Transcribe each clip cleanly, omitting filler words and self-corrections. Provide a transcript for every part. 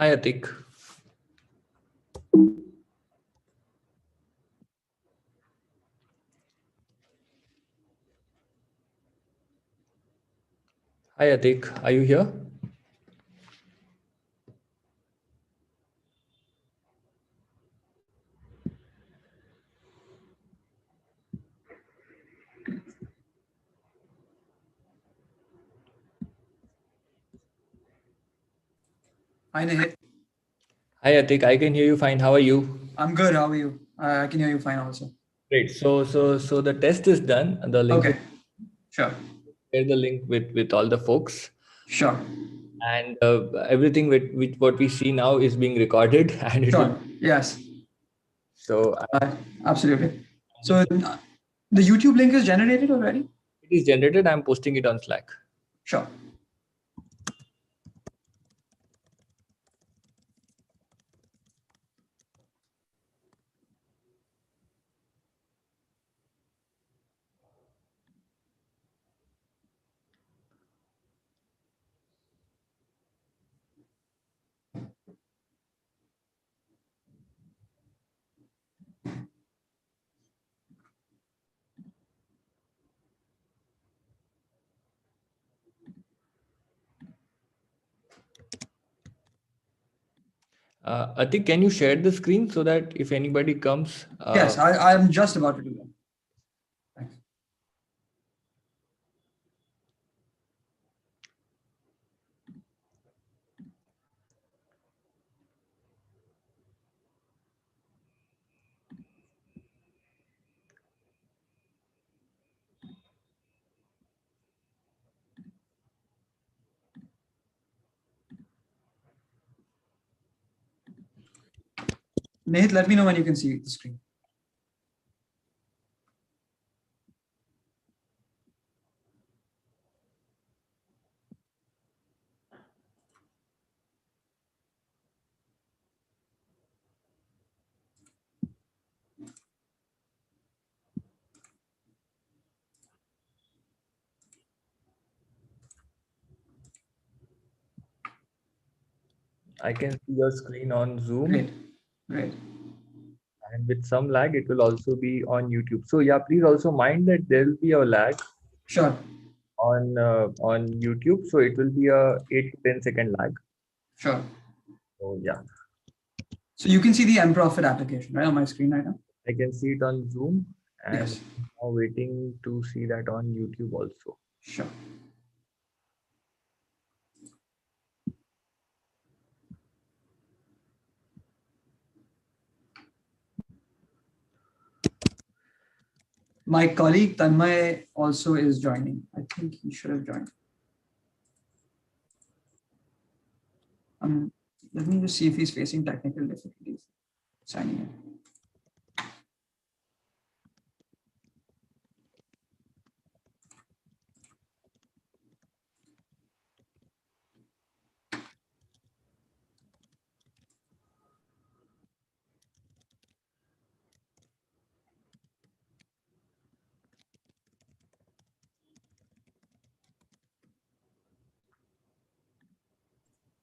Hi, Atik. Hi, Atik. Are you here? Hi, Nihit. Hi, Atik. I can hear you fine. How are you? I'm good. How are you? I can hear you fine also. Great. So the test is done. The link Okay, is sure, share the link with all the folks, sure, and everything with what we see now is being recorded, and it will. sure. Yes, So absolutely. I'm just So the YouTube link is generated already? it is generated. I'm posting it on Slack. Sure. Atik, can you share the screen so that if anybody comes, Yes, I'm just about to do that. Thanks. Nihit, let me know when you can see the screen. I can see your screen on Zoom, Great, great. and with some lag, it will also be on YouTube. So yeah, please also mind that there will be a lag Sure, on YouTube, so it will be a 8 to 10 second lag. sure. So yeah, So you can see the MProfit application right on my screen right now? I can see it on Zoom, and Yes, now waiting to see that on YouTube also. sure. My colleague Tanmay also is joining. I think he should have joined. Um, Let me just see if he's facing technical difficulties signing in.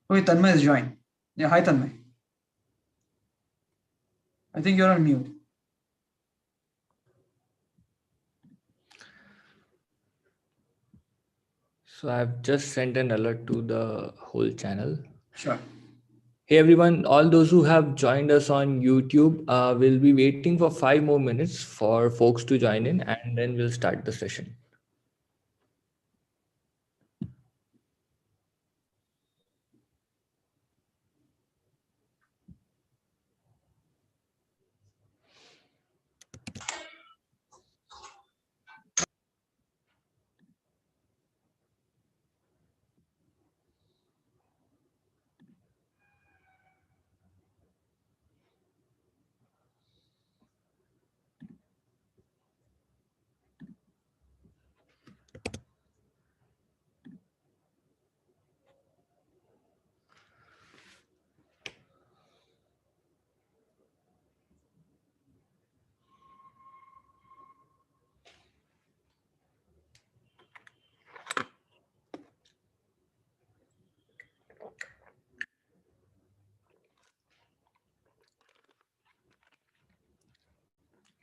Okay, Tanmay has joined. Yeah, hi Tanmay. I think you're on mute. So I've just sent an alert to the whole channel. Sure. Hey everyone, all those who have joined us on YouTube, we'll be waiting for 5 more minutes for folks to join in, and then we'll start the session.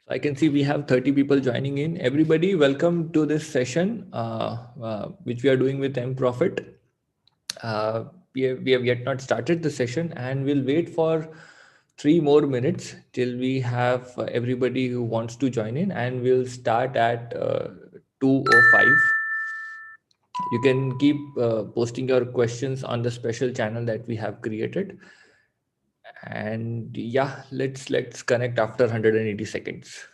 I can see we have 30 people joining in. Everybody, welcome to this session, which we are doing with MProfit. We have yet not started the session, and we'll wait for 3 more minutes till we have everybody who wants to join in, and we'll start at 2:05. You can keep posting your questions on the special channel that we have created. And yeah, let's connect after 180 seconds.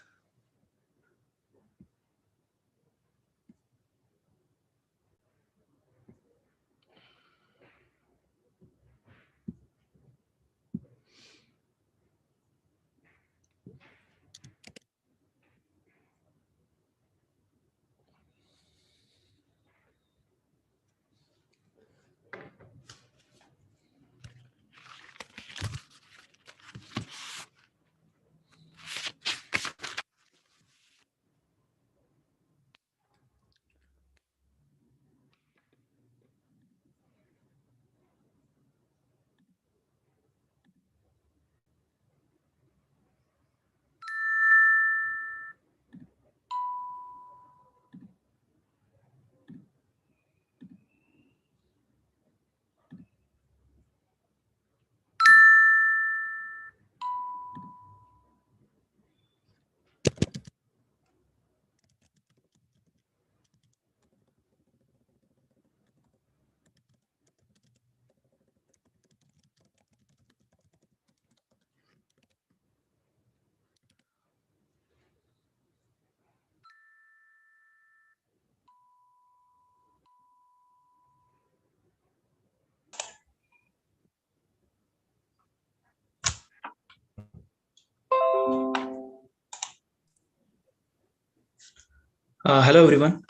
Hello, everyone.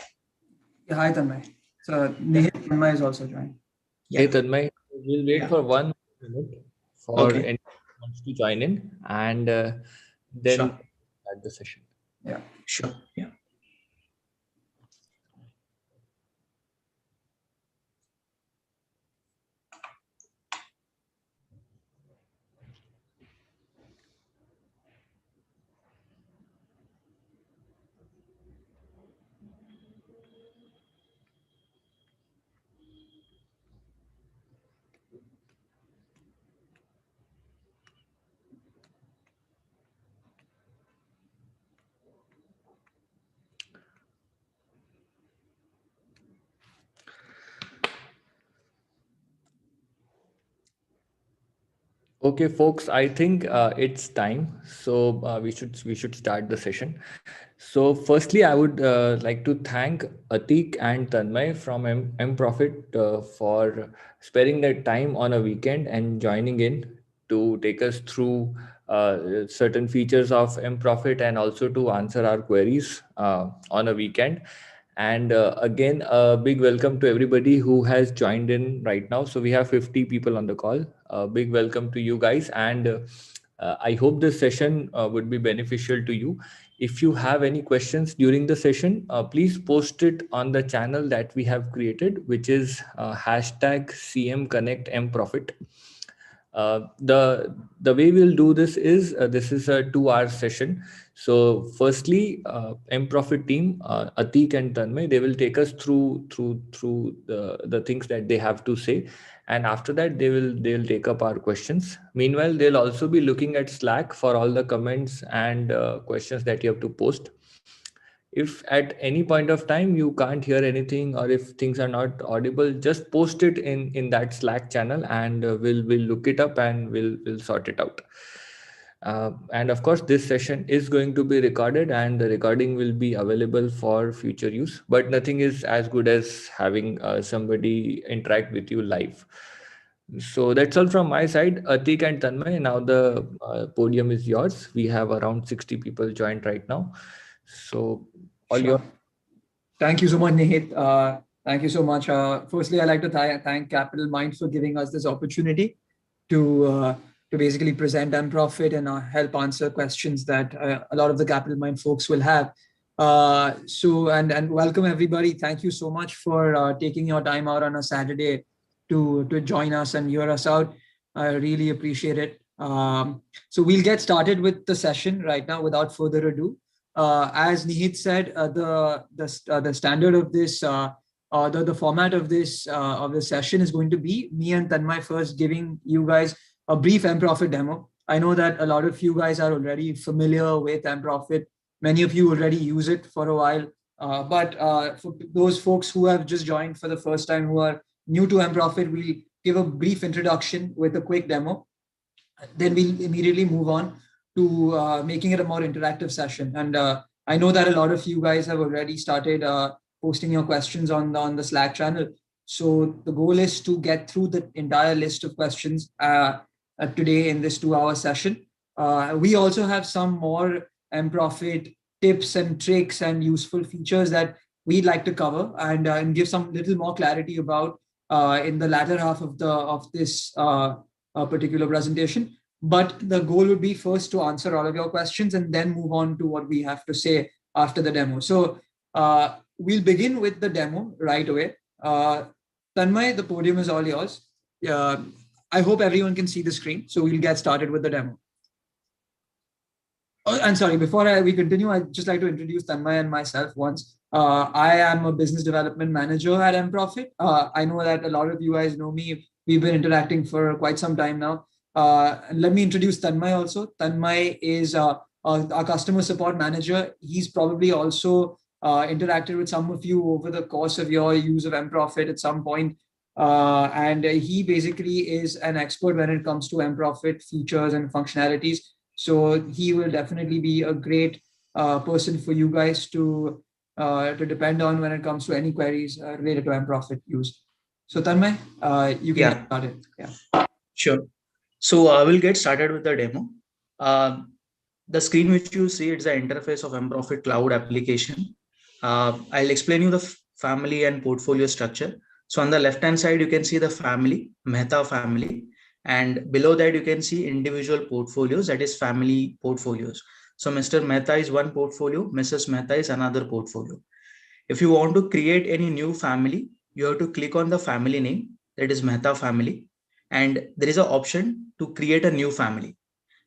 Yeah, hi, Tanmay. So, Nihit Tanmay is also joined. Hey, Yeah. Tanmay, we'll wait Yeah. for 1 minute for Okay. anyone who wants to join in, and then Sure. start the session. Yeah. Sure. Yeah. Okay, folks, I think it's time. So we should start the session. So firstly, I would like to thank Atik and Tanmay from MProfit for sparing their time on a weekend and joining in to take us through certain features of MProfit and also to answer our queries on a weekend. And again, a big welcome to everybody who has joined in right now. So we have 50 people on the call. A big welcome to you guys. And I hope this session would be beneficial to you. If you have any questions during the session, please post it on the channel that we have created, which is hashtag CMConnectMProfit. The way we'll do this is this is a 2 hour session. So firstly, MProfit team, Atik and Tanmay, they will take us through the things that they have to say, and after that they'll take up our questions. Meanwhile, they'll also be looking at Slack for all the comments and questions that you have to post. If at any point of time you can't hear anything, or if things are not audible, just post it in that Slack channel, and we'll look it up and we'll sort it out. And of course, this session is going to be recorded, and the recording will be available for future use, but nothing is as good as having somebody interact with you live. So that's all from my side, Atik and Tanmay. Now the podium is yours. We have around 60 people joined right now. So all your. Sure. Thank you so much, Nihit. Thank you so much. Firstly, I'd like to thank Capital Mind for giving us this opportunity to basically present MProfit and help answer questions that a lot of the Capital Mind folks will have. And welcome everybody. Thank you so much for taking your time out on a Saturday to join us and hear us out. I really appreciate it. So we'll get started with the session right now without further ado. As Nihit said, the standard of this, the format of this session is going to be me and Tanmay first giving you guys a brief MProfit demo. I know that a lot of you guys are already familiar with MProfit. Many of you already use it for a while. But for those folks who have just joined for the first time, who are new to MProfit, we'll give a brief introduction with a quick demo. Then we'll immediately move on to making it a more interactive session. And I know that a lot of you guys have already started posting your questions on the Slack channel. So the goal is to get through the entire list of questions today in this 2-hour session. We also have some more MProfit tips and tricks and useful features that we'd like to cover and give some little more clarity about in the latter half of this particular presentation. But the goal would be first to answer all of your questions and then move on to what we have to say after the demo. So we'll begin with the demo right away. Tanmay, the podium is all yours. I hope everyone can see the screen. So we'll get started with the demo. Oh, and sorry, before we continue, I'd just like to introduce Tanmay and myself once. I am a business development manager at MProfit. I know that a lot of you guys know me. We've been interacting for quite some time now. And let me introduce Tanmay also. Tanmay is our customer support manager. He's probably also interacted with some of you over the course of your use of MProfit at some point. And he basically is an expert when it comes to MProfit features and functionalities. So he will definitely be a great person for you guys to depend on when it comes to any queries related to MProfit use. So Tanmay, you can get started. Yeah. Sure. So I will get started with the demo. The screen which you see, it's the interface of MProfit Cloud application. I'll explain you the family and portfolio structure. So on the left-hand side, you can see the family, Mehta family. And below that, you can see individual portfolios, that is family portfolios. So Mr. Mehta is one portfolio, Mrs. Mehta is another portfolio. If you want to create any new family, you have to click on the family name, that is Mehta family. And there is an option to create a new family,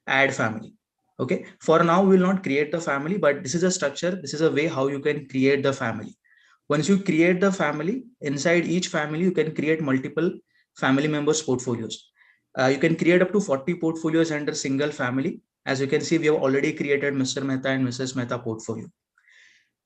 add family. Okay. For now, we will not create the family, but this is a structure. This is a way how you can create the family. Once you create the family, inside each family, you can create multiple family members' portfolios. You can create up to 40 portfolios under single family. As you can see, we have already created Mr. Mehta and Mrs. Mehta portfolio.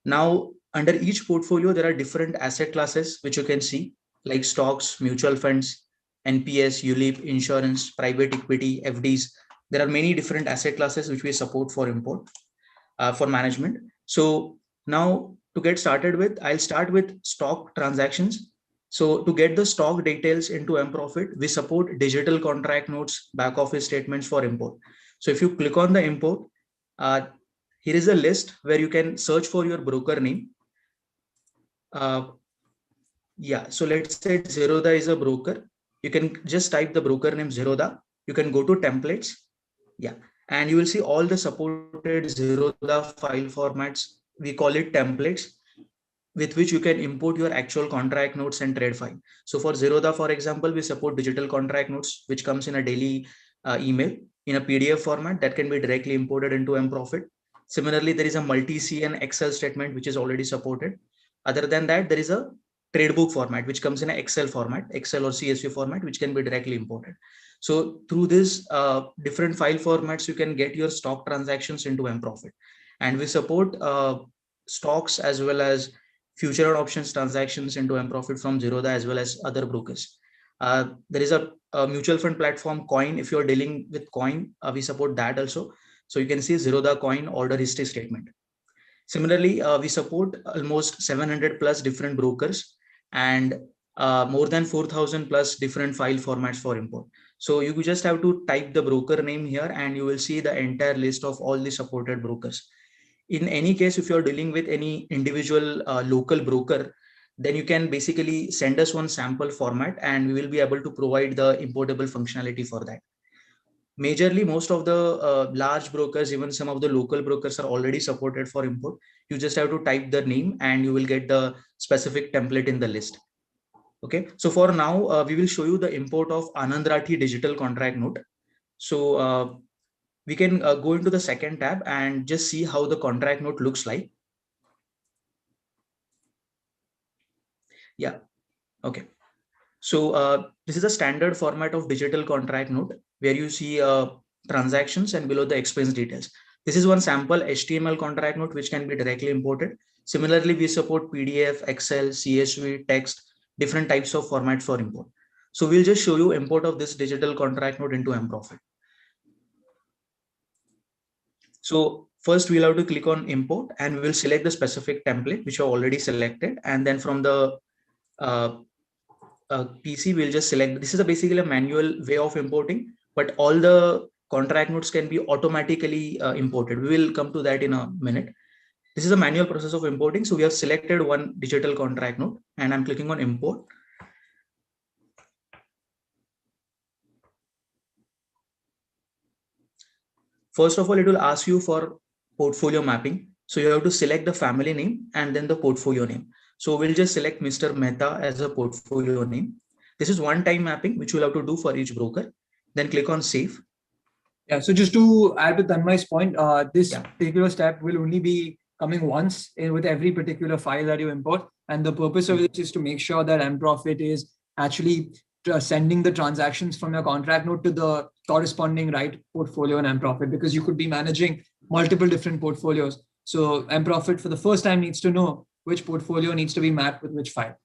Now, under each portfolio, there are different asset classes, which you can see, like stocks, mutual funds, NPS, ULIP, insurance, private equity, FDs. There are many different asset classes which we support for import, for management. So now to get started with, I'll start with stock transactions. So to get the stock details into MProfit, we support digital contract notes, back office statements for import. So if you click on the import, here is a list where you can search for your broker name. Yeah, so let's say Zerodha is a broker. You can just type the broker name Zerodha. You can go to templates. Yeah, and you will see all the supported Zerodha file formats. We call it templates, with which you can import your actual contract notes and trade file. So for Zerodha, for example, we support digital contract notes, which comes in a daily email in a PDF format that can be directly imported into MProfit. Similarly, there is a multi-CN Excel statement, which is already supported. Other than that, there is a trade book format, which comes in an Excel format, Excel or CSV format, which can be directly imported. So through this different file formats, you can get your stock transactions into MProfit. And we support stocks as well as future and options transactions into MProfit from Zerodha as well as other brokers. There is a mutual fund platform, Coin. If you're dealing with Coin, we support that also. So you can see Zerodha Coin order history statement. Similarly, we support almost 700 plus different brokers and more than 4,000 plus different file formats for import. So you just have to type the broker name here and you will see the entire list of all the supported brokers. In any case, if you're dealing with any individual local broker, then you can basically send us one sample format and we will be able to provide the importable functionality for that. Majorly, most of the large brokers, even some of the local brokers are already supported for import. You just have to type the name and you will get the specific template in the list. Okay, so for now, we will show you the import of Anand Rathi digital contract note. So we can go into the second tab and just see how the contract note looks like. Yeah, okay. So this is a standard format of digital contract note where you see transactions and below the expense details. This is one sample HTML contract note which can be directly imported. Similarly, we support PDF, Excel, CSV, text, different types of formats for import. So we'll just show you import of this digital contract note into MProfit. So first we'll have to click on import and we will select the specific template which are already selected, and then from the PC we'll just select. This is basically a manual way of importing, but all the contract notes can be automatically imported. We will come to that in a minute. This is a manual process of importing. So we have selected one digital contract note and I'm clicking on import. First of all, it will ask you for portfolio mapping. So you have to select the family name and then the portfolio name. So we'll just select Mr. Mehta as a portfolio name. This is one-time mapping, which you'll have to do for each broker. Then click on save. Yeah, so just to add to Tanmay's point, this particular step will only be coming once with every particular file that you import. And the purpose of this is to make sure that MProfit is actually sending the transactions from your contract note to the corresponding right portfolio in MProfit, because you could be managing multiple different portfolios. So MProfit for the first time needs to know which portfolio needs to be mapped with which file.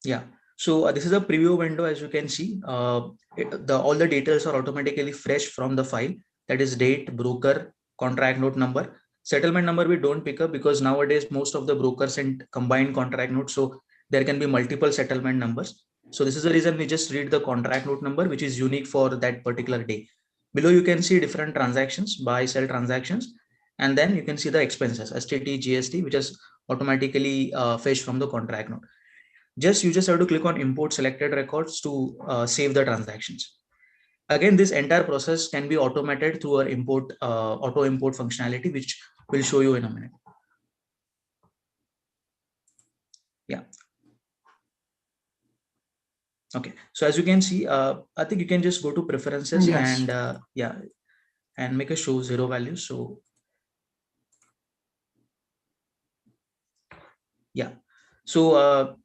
Yeah. So this is a preview window. As you can see, all the details are automatically fresh from the file. That is date, broker, contract note number. Settlement number we don't pick up because nowadays most of the brokers send combined contract notes. So there can be multiple settlement numbers. So this is the reason we just read the contract note number, which is unique for that particular day. Below you can see different transactions, buy, sell transactions. And then you can see the expenses, STT, GST, which is automatically fetched from the contract note. You just have to click on import selected records to save the transactions. Again, this entire process can be automated through our auto import functionality, which we'll show you in a minute. Yeah. Okay. So as you can see, I think you can just go to preferences and and make a show zero value. So yeah. So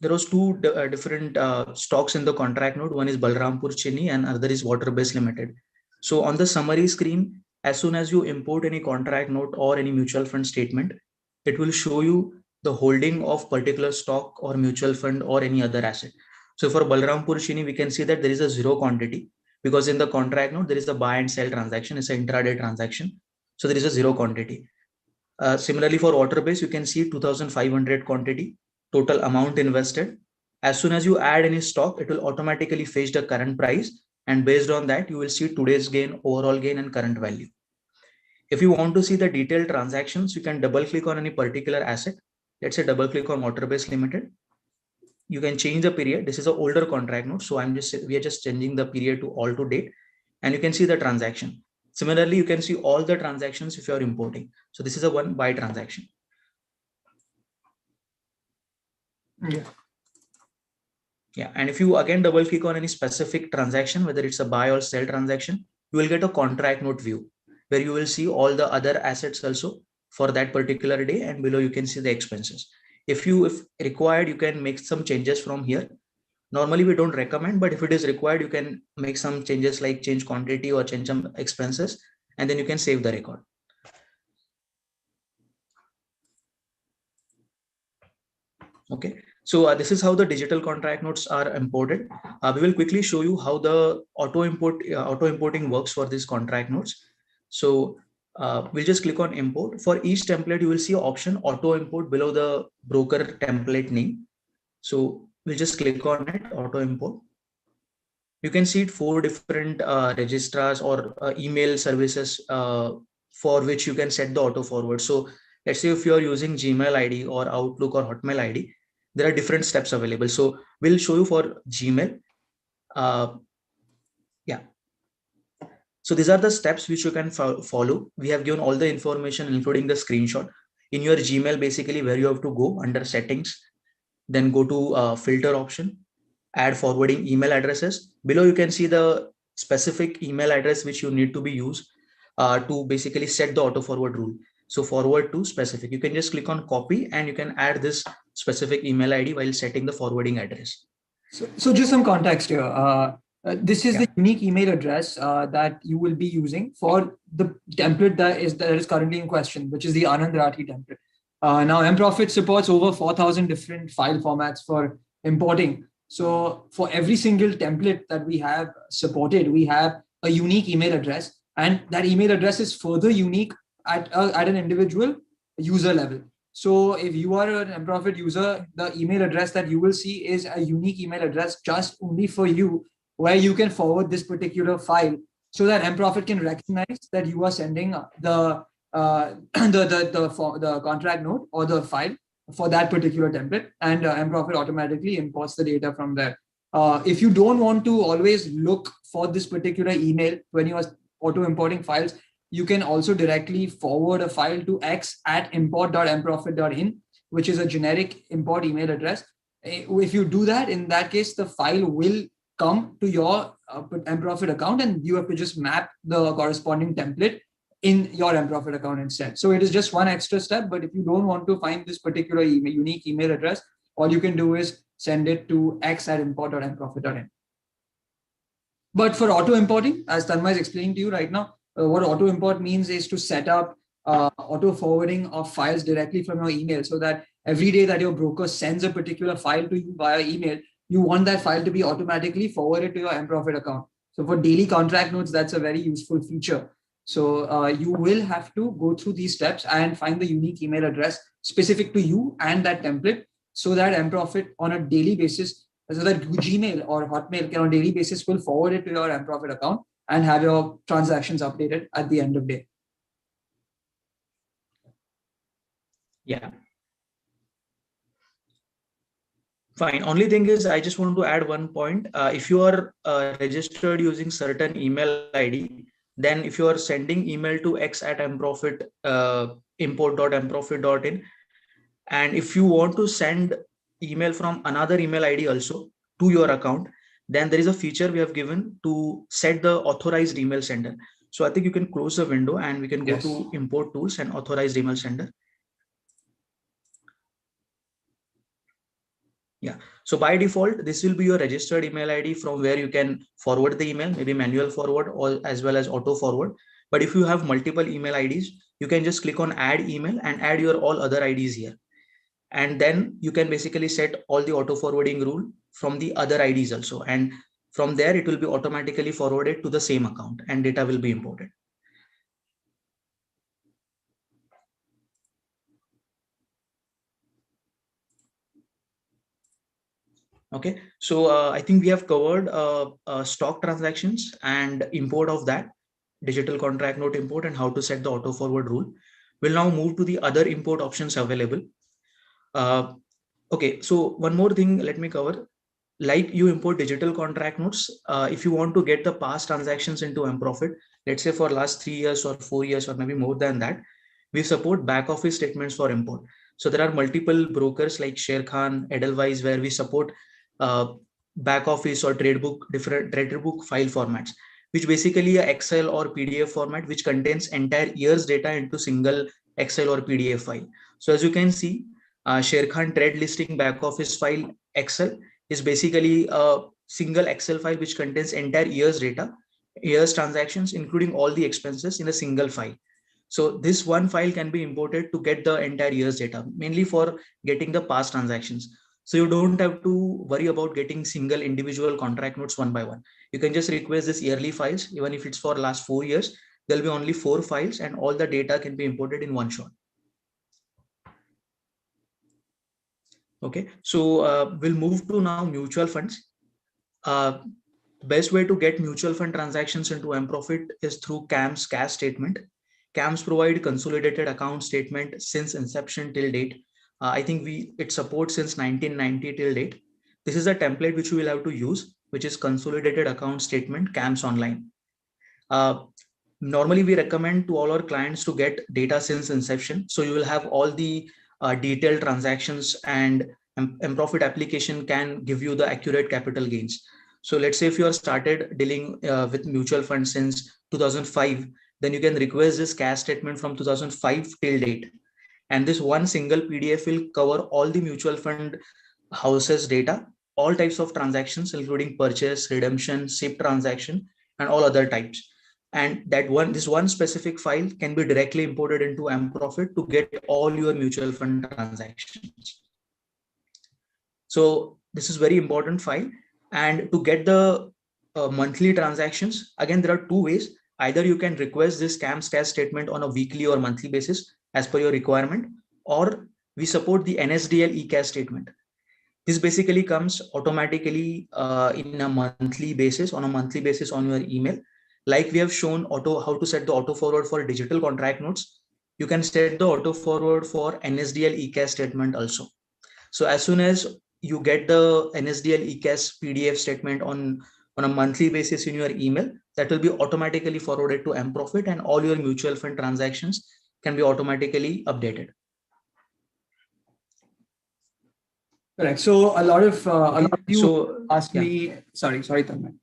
there was two different stocks in the contract note. One is Balrampur Chini and other is Water Base Limited. So on the summary screen, as soon as you import any contract note or any mutual fund statement, it will show you the holding of particular stock or mutual fund or any other asset. So for Balrampur Chini, we can see that there is a zero quantity because in the contract note, there is a buy and sell transaction. It's an intraday transaction. So there is a zero quantity. Similarly, for Water Base, you can see 2,500 quantity, total amount invested. As soon as you add any stock, it will automatically fetch the current price. And based on that, you will see today's gain, overall gain, and current value. If you want to see the detailed transactions, you can double click on any particular asset. Let's say double click on Water Base Limited. You can change the period. This is an older contract note. So we are just changing the period to all to date. And you can see the transaction. Similarly, you can see all the transactions if you are importing. So this is a one buy transaction. Yeah. And if you again double click on any specific transaction, whether it's a buy or sell transaction, you will get a contract note view where you will see all the other assets also for that particular day. And below you can see the expenses. If required, you can make some changes from here. Normally we don't recommend, but if it is required, you can make some changes like change quantity or change some expenses, and then you can save the record. Okay. So this is how the digital contract notes are imported. We will quickly show you how the auto importing works for these contract notes. So we'll just click on import. For each template, you will see option auto import below the broker template name. So we'll just click on it, auto import. You can see 4 different registrars or email services for which you can set the auto forward. So let's say if you're using Gmail ID or Outlook or Hotmail ID, there are different steps available. So we'll show you for Gmail. Yeah. So these are the steps which you can follow. We have given all the information, including the screenshot. in your Gmail, basically where you have to go under settings, then go to filter option, add forwarding email addresses. Below you can see the specific email address which you need to be used to basically set the auto forward rule. So forward to specific, you can just click on copy and you can add this specific email ID while setting the forwarding address. So just some context here. This is the unique email address that you will be using for the template that is currently in question, which is the Anand Rathi template. Now, MProfit supports over 4,000 different file formats for importing. So for every single template that we have supported, we have a unique email address, and that email address is further unique at an individual user level. So if you are an MProfit user, the email address that you will see is a unique email address just only for you, where you can forward this particular file so that MProfit can recognize that you are sending the contract note or the file for that particular template, and MProfit automatically imports the data from there. If you don't want to always look for this particular email when you are auto importing files, you can also directly forward a file to x@import.mprofit.in, which is a generic import email address. If you do that, in that case, the file will come to your MProfit account, and you have to just map the corresponding template in your MProfit account instead. So it is just one extra step, but if you don't want to find this particular unique email address, all you can do is send it to x@import.mprofit.in. But for auto importing, as Tanmay is explaining to you right now, what auto import means is to set up auto forwarding of files directly from your email, so that every day that your broker sends a particular file to you via email, you want that file to be automatically forwarded to your MProfit account. So for daily contract notes, that's a very useful feature. So you will have to go through these steps and find the unique email address specific to you and that template, so that MProfit on a daily basis, so that Gmail or Hotmail can on a daily basis will forward it to your MProfit account and have your transactions updated at the end of the day. Yeah. Fine. Only thing is, I just want to add one point. If you are registered using certain email ID, then if you are sending email to x@mprofit import.mprofit.in, and if you want to send email from another email ID also to your account, then there is a feature we have given to set the authorized email sender. So I think you can close the window and we can go to import tools and authorized email sender. Yeah. So by default, this will be your registered email ID from where you can forward the email, maybe manual forward or as well as auto forward. But if you have multiple email IDs, you can just click on add email and add your all other IDs here. And then you can basically set all the auto forwarding rule from the other IDs also. And from there, it will be automatically forwarded to the same account and data will be imported. Okay, so I think we have covered stock transactions and import of that, digital contract note import, and how to set the auto forward rule. We'll now move to the other import options available. Okay, so one more thing, let me cover. Like you import digital contract notes, if you want to get the past transactions into MProfit, let's say for last 3 years or 4 years or maybe more than that, we support back office statements for import. So there are multiple brokers like Sharekhan, Edelweiss, where we support back office or different trade book file formats, which basically a Excel or PDF format which contains entire year's data into single Excel or PDF file. So as you can see, Sharekhan trade listing back office file Excel is basically a single Excel file which contains entire year's data, year's transactions, including all the expenses in a single file. So this one file can be imported to get the entire year's data, mainly for getting the past transactions. So you don't have to worry about getting single individual contract notes one by one. You can just request this yearly files, even if it's for last 4 years, there'll be only 4 files and all the data can be imported in one shot. Okay, so we'll move to now mutual funds. Best way to get mutual fund transactions into MProfit is through CAMS cash statement. CAMS provide consolidated account statement since inception till date. I think it supports since 1990 till date. This is a template which we will have to use, which is consolidated account statement CAMS online. Normally we recommend to all our clients to get data since inception. So you will have all the detailed transactions, and MProfit application can give you the accurate capital gains. So let's say if you are started dealing with mutual funds since 2005, then you can request this cash statement from 2005 till date. And this one single PDF will cover all the mutual fund houses data, all types of transactions, including purchase, redemption, SIP transaction, and all other types. And this one specific file can be directly imported into MProfit to get all your mutual fund transactions. So this is very important file. And to get the monthly transactions, again, there are two ways. Either you can request this CAMS cash statement on a weekly or monthly basis as per your requirement, or we support the NSDL e-cash statement. This basically comes automatically in a monthly basis, on your email. Like we have shown how to set the auto forward for digital contract notes, you can set the auto forward for NSDL e-cash statement also. So as soon as you get the NSDL e-cash PDF statement on a monthly basis in your email, that will be automatically forwarded to MProfit, and all your mutual fund transactions can be automatically updated. Correct. So a lot of you asked me. Sorry, Tanmay.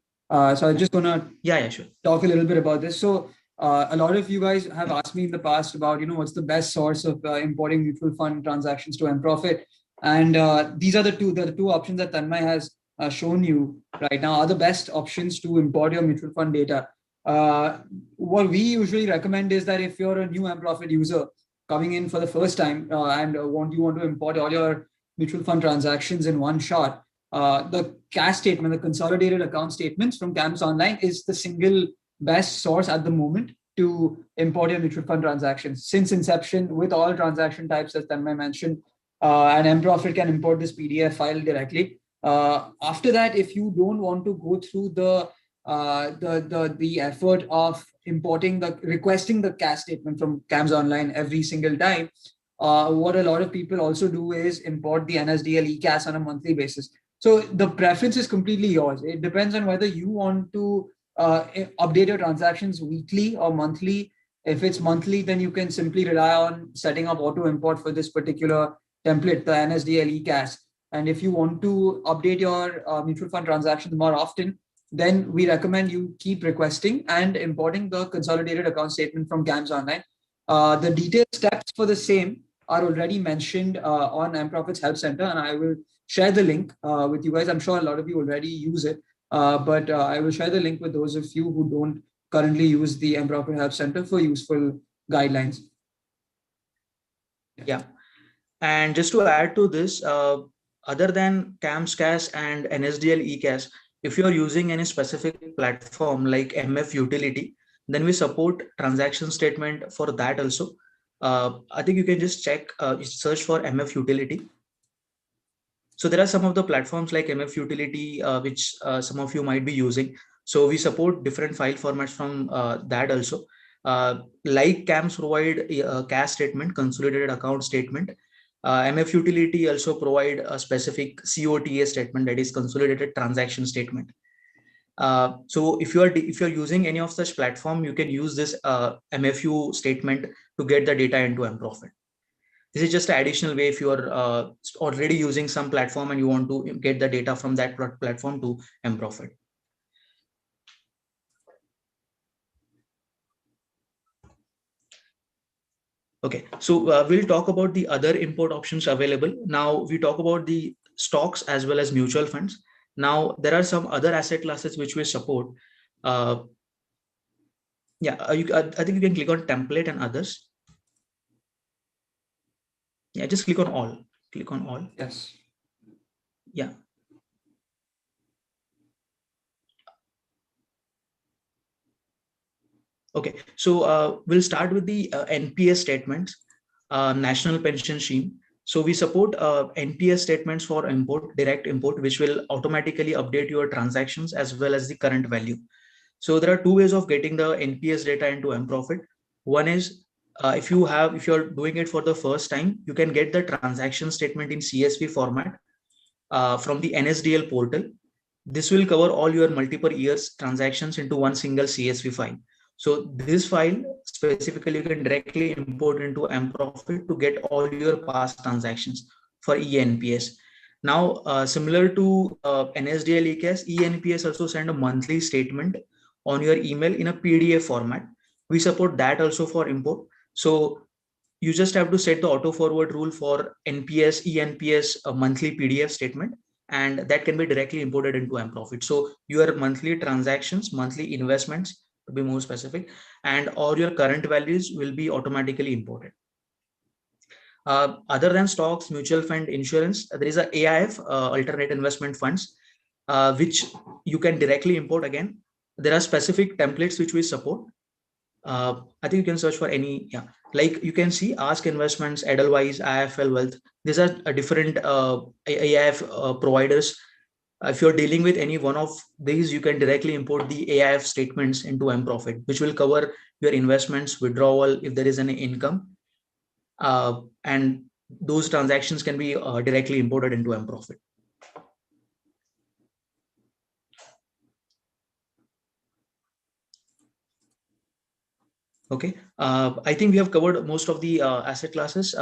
So I'm just gonna sure. talk a little bit about this. So a lot of you guys have asked me in the past about what's the best source of importing mutual fund transactions to MProfit, and these are the two options that Tanmay has shown you right now are the best options to import your mutual fund data. What we usually recommend is that if you're a new MProfit user coming in for the first time and you want to import all your mutual fund transactions in one shot, the cash statement, the consolidated account statements from CAMS Online is the single best source at the moment to import your mutual fund transactions since inception with all transaction types, as Tanmay mentioned, and MProfit can import this PDF file directly. After that, if you don't want to go through the effort of requesting the cash statement from CAMS Online every single time, what a lot of people also do is import the NSDL e-cash on a monthly basis. So the preference is completely yours. It depends on whether you want to update your transactions weekly or monthly. If it's monthly, then you can simply rely on setting up auto import for this particular template, the NSDL e-cash. And if you want to update your mutual fund transactions more often, then we recommend you keep requesting and importing the consolidated account statement from CAMS Online. The detailed steps for the same are already mentioned on MProfit's Help Center, and I will share the link with you guys. I'm sure a lot of you already use it, but I will share the link with those of you who don't currently use the MProfit Help Center for useful guidelines. Yeah. And just to add to this, other than CAMS cash and NSDL e-cash, if you're using any specific platform like MF utility, then we support transaction statement for that also. I think you can just check, search for MF utility. So there are some of the platforms like MF utility, which some of you might be using. So we support different file formats from that also. Like CAMS provide a cash statement, consolidated account statement. MF utility also provide a specific COTA statement, that is consolidated transaction statement. So if you're using any of such platform, you can use this MFU statement to get the data into MProfit. This is just an additional way if you are already using some platform and you want to get the data from that platform to MProfit. Okay, so we'll talk about the other import options available. Now we talk about the stocks as well as mutual funds. Now there are some other asset classes which we support. I think you can click on template and others. Yeah, just click on all. Click on all. Yes. Yeah. Okay, so we'll start with the NPS statements, National Pension Scheme. So we support NPS statements for import, direct import, which will automatically update your transactions as well as the current value. So there are two ways of getting the NPS data into MProfit. One is if you're doing it for the first time, you can get the transaction statement in CSV format from the NSDL portal. This will cover all your multiple years transactions into one single CSV file. So this file specifically you can directly import into MProfit to get all your past transactions for eNPS. Now, similar to NSDL ECAS, eNPS also send a monthly statement on your email in a PDF format. We support that also for import. So you just have to set the auto forward rule for eNPS a monthly PDF statement, and that can be directly imported into MProfit. So your monthly transactions, monthly investments, to be more specific, and all your current values will be automatically imported. Other than stocks, mutual fund, insurance, there is a AIF, alternate investment funds, which you can directly import again. There are specific templates which we support. I think you can search for any, like you can see Ask Investments, Edelweiss, IIFL Wealth. These are different AIF providers. If you're dealing with any one of these, you can directly import the AIF statements into MProfit, which will cover your investments, withdrawal, if there is any income, and those transactions can be directly imported into MProfit. Okay, I think we have covered most of the asset classes.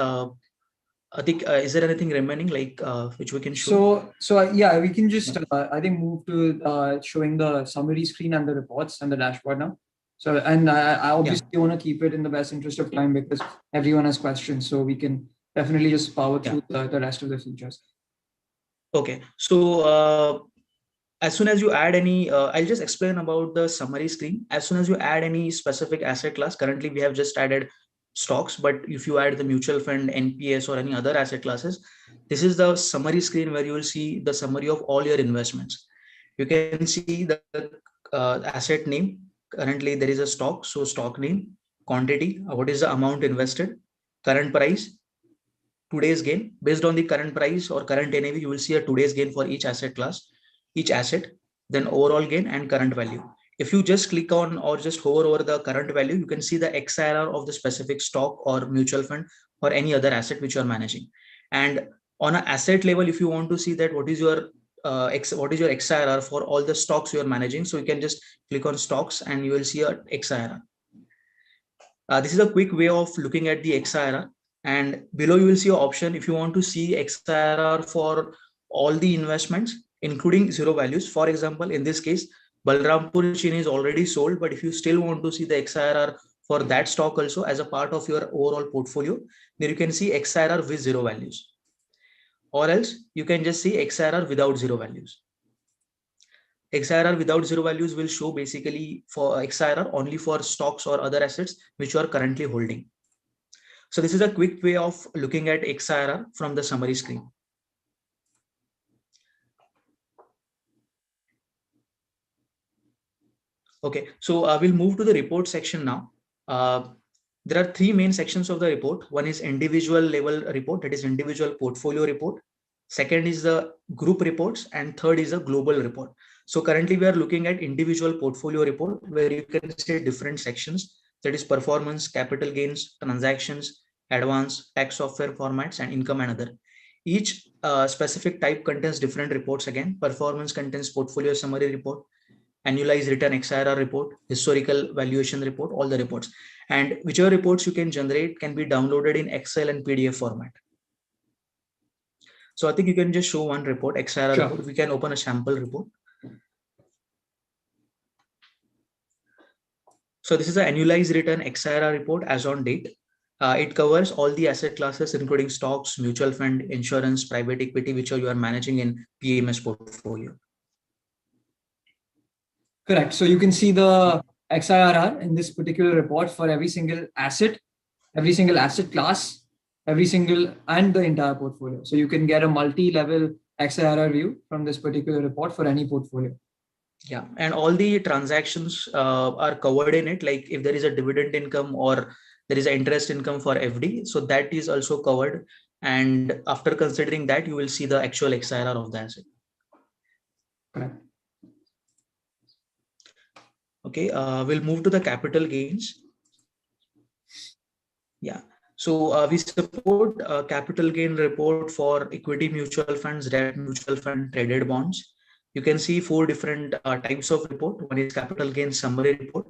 I think, is there anything remaining, like which we can show? So yeah, we can just I think move to showing the summary screen and the reports and the dashboard now. So, and I obviously want to keep it in the best interest of time because everyone has questions, so we can definitely just power through the rest of the features. Okay, so as soon as you add any, I'll just explain about the summary screen. As soon as you add any specific asset class, currently we have just added stocks, but if you add the mutual fund, NPS, or any other asset classes, this is the summary screen where you will see the summary of all your investments. You can see the asset name. Currently there is a stock, so stock name, quantity, what is the amount invested, current price, today's gain. Based on the current price or current NAV, you will see a today's gain for each asset class, each asset, then overall gain and current value. If you just click on or just hover over the current value, you can see the XIRR of the specific stock or mutual fund or any other asset which you are managing. And on an asset level, if you want to see that what is your XIRR for all the stocks you are managing, so you can just click on stocks and you will see a XIRR. This is a quick way of looking at the XIRR. And below you will see an option if you want to see XIRR for all the investments, including zero values. For example, in this case, Balrampur Chini is already sold, but if you still want to see the XIRR for that stock also as a part of your overall portfolio, then you can see XIRR with zero values. Or else you can just see XIRR without zero values. XIRR without zero values will show basically for XIRR only for stocks or other assets which you are currently holding. So this is a quick way of looking at XIRR from the summary screen. Okay, so we'll move to the report section now. There are three main sections of the report. One is individual level report, that is individual portfolio report. Second is the group reports, and third is a global report. So currently we are looking at individual portfolio report where you can see different sections, that is performance, capital gains, transactions, advance, tax software formats, and income and other. Each specific type contains different reports. Again, performance contains portfolio summary report, annualized return XIRR report, historical valuation report, all the reports. And whichever reports you can generate can be downloaded in Excel and PDF format. So I think you can just show one report, XIRR report. We can open a sample report. So this is an annualized return XIRR report as on date. It covers all the asset classes, including stocks, mutual fund, insurance, private equity, which you are managing in PMS portfolio. Correct. So you can see the XIRR in this particular report for every single asset class, and the entire portfolio. So you can get a multi-level XIRR view from this particular report for any portfolio. Yeah, and all the transactions are covered in it. Like if there is a dividend income or there is an interest income for FD, so that is also covered. And after considering that, you will see the actual XIRR of the asset. Correct. Okay, we'll move to the capital gains. Yeah, so we support capital gain report for equity mutual funds, debt mutual fund, traded bonds. You can see four different types of report. One is capital gain summary report.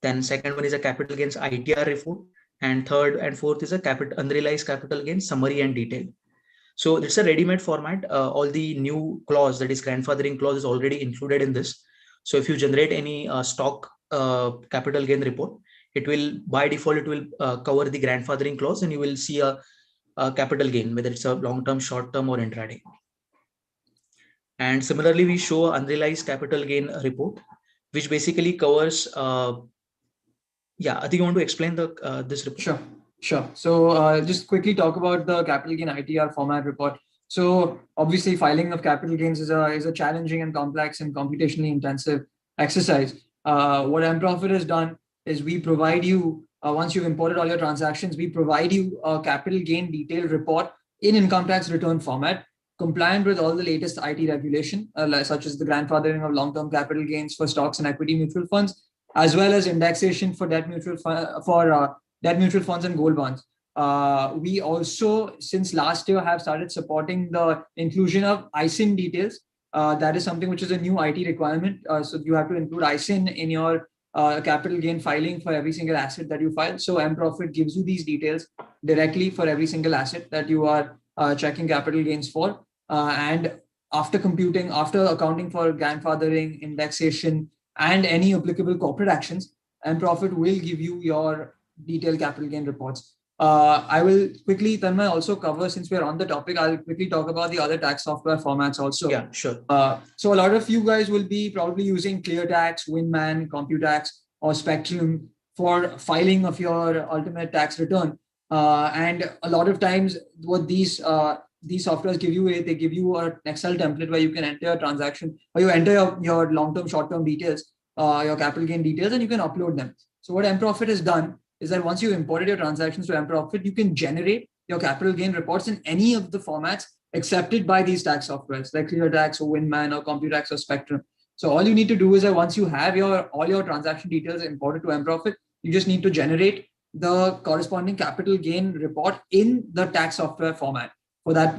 Then second one is a capital gains ITR report. And third and fourth is a unrealized capital gains summary and detail. So it's a ready-made format. All the new clause, that is grandfathering clause, is already included in this. So if you generate any stock capital gain report, it will by default, it will cover the grandfathering clause, and you will see a capital gain, whether it's a long-term, short-term, or intraday. And similarly, we show unrealized capital gain report, which basically covers. Yeah, I think you want to explain the this report. Sure. So just quickly talk about the capital gain ITR format report. So obviously, filing of capital gains is a challenging and complex and computationally intensive exercise. What MProfit has done is we provide you, once you've imported all your transactions, we provide you a capital gain detailed report in income tax return format, compliant with all the latest IT regulation, such as the grandfathering of long-term capital gains for stocks and equity mutual funds, as well as indexation for debt mutual funds and gold bonds. We also, since last year, have started supporting the inclusion of ISIN details. That is something which is a new IT requirement. So you have to include ISIN in your capital gain filing for every single asset that you file. So MProfit gives you these details directly for every single asset that you are checking capital gains for. And after accounting for grandfathering, indexation, and any applicable corporate actions, MProfit will give you your detailed capital gain reports. I will quickly, Tanmay, also cover, since we're on the topic, I'll quickly talk about the other tax software formats also. Yeah, sure. So a lot of you guys will be probably using ClearTax, WinMan, CompuTax, or Spectrum for filing of your ultimate tax return. And a lot of times what these softwares give you, they give you an Excel template where you can enter your transaction, or you enter your long-term, short-term details, your capital gain details, and you can upload them. So what MProfit has done is that once you imported your transactions to MProfit, you can generate your capital gain reports in any of the formats accepted by these tax softwares like ClearTax or WinMan or CompuTax or Spectrum. So all you need to do is that once you have all your transaction details imported to MProfit, you just need to generate the corresponding capital gain report in the tax software format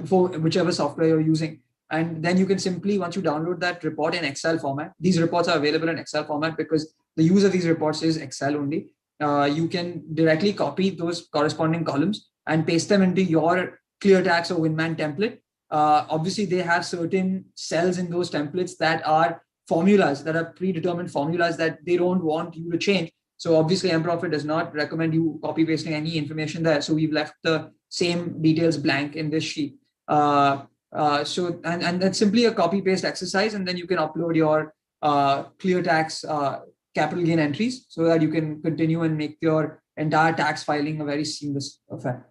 for whichever software you're using. And then you can simply, once you download that report in Excel format, these reports are available in Excel format because the use of these reports is Excel only. You can directly copy those corresponding columns and paste them into your ClearTax or WinMan template. Obviously, they have certain cells in those templates that are formulas, that are predetermined formulas that they don't want you to change. So obviously, MProfit does not recommend you copy pasting any information there. So we've left the same details blank in this sheet. And that's simply a copy paste exercise, and then you can upload your ClearTax capital gain entries so that you can continue and make your entire tax filing a very seamless affair.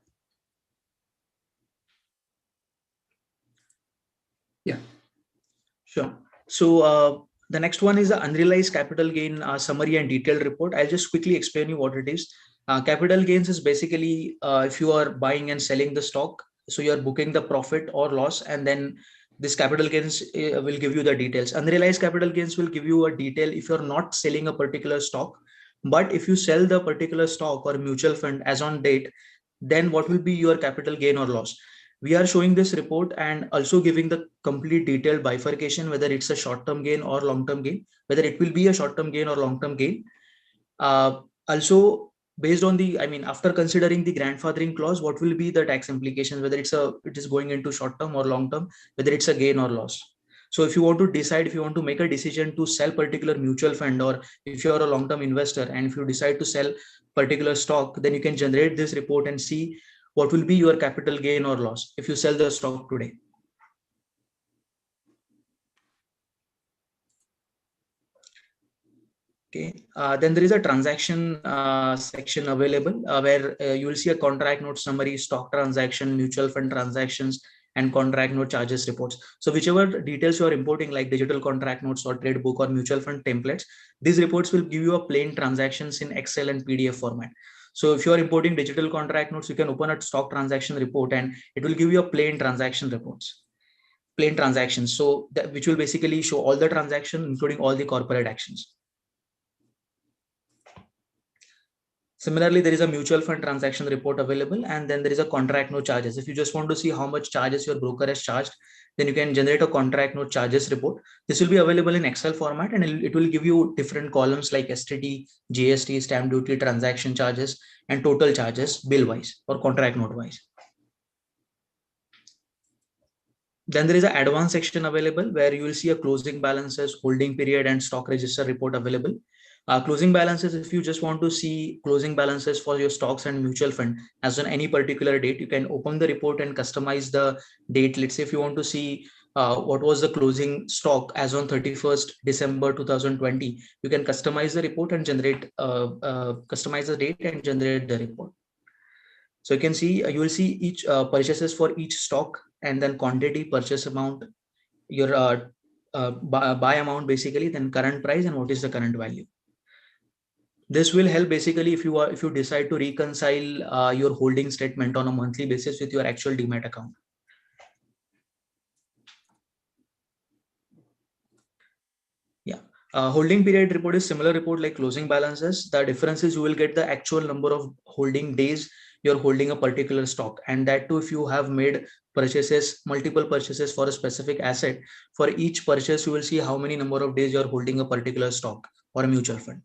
Yeah. Sure. So the next one is the unrealized capital gain summary and detailed report. I'll just quickly explain you what it is. Capital gains is basically if you are buying and selling the stock, so you're booking the profit or loss, and then this capital gains will give you the details. Unrealized capital gains will give you a detail if you're not selling a particular stock, but if you sell the particular stock or mutual fund as on date, then what will be your capital gain or loss. We are showing this report and also giving the complete detailed bifurcation, whether it's a short-term gain or long-term gain, whether it will be a short-term gain or long-term gain. Also, based on after considering the grandfathering clause, what will be the tax implications, whether it is going into short-term or long-term, whether it's a gain or loss. So if you want to decide, if you want to make a decision to sell particular mutual fund, or if you're a long-term investor and if you decide to sell particular stock, then you can generate this report and see what will be your capital gain or loss if you sell the stock today. Okay. Then there is a transaction section available where you will see a contract note summary, stock transaction, mutual fund transactions, and contract note charges reports. So whichever details you are importing, like digital contract notes or trade book or mutual fund templates, these reports will give you a plain transactions in Excel and PDF format. So if you are importing digital contract notes, you can open a stock transaction report and it will give you a plain transaction reports, plain transactions. So which will basically show all the transactions, including all the corporate actions. Similarly, there is a mutual fund transaction report available, and then there is a contract note charges. If you just want to see how much charges your broker has charged, then you can generate a contract note charges report. This will be available in Excel format, and it will give you different columns like STT, GST, stamp duty, transaction charges, and total charges bill wise or contract note wise. Then there is an advanced section available where you will see a closing balances, holding period, and stock register report available. Closing balances, if you just want to see closing balances for your stocks and mutual fund as on any particular date, you can open the report and customize the date. Let's say if you want to see what was the closing stock as on 31st December 2020, you can customize the report and generate customize the date and generate the report. So you can see you will see each purchases for each stock, and then quantity, purchase amount, your buy amount basically, then current price, and what is the current value. This will help basically if you decide to reconcile your holding statement on a monthly basis with your actual demat account. Yeah, holding period report is similar report like closing balances. The difference is you will get the actual number of holding days you're holding a particular stock, and that too if you have made purchases, multiple purchases for a specific asset. For each purchase, you will see how many number of days you're holding a particular stock or a mutual fund.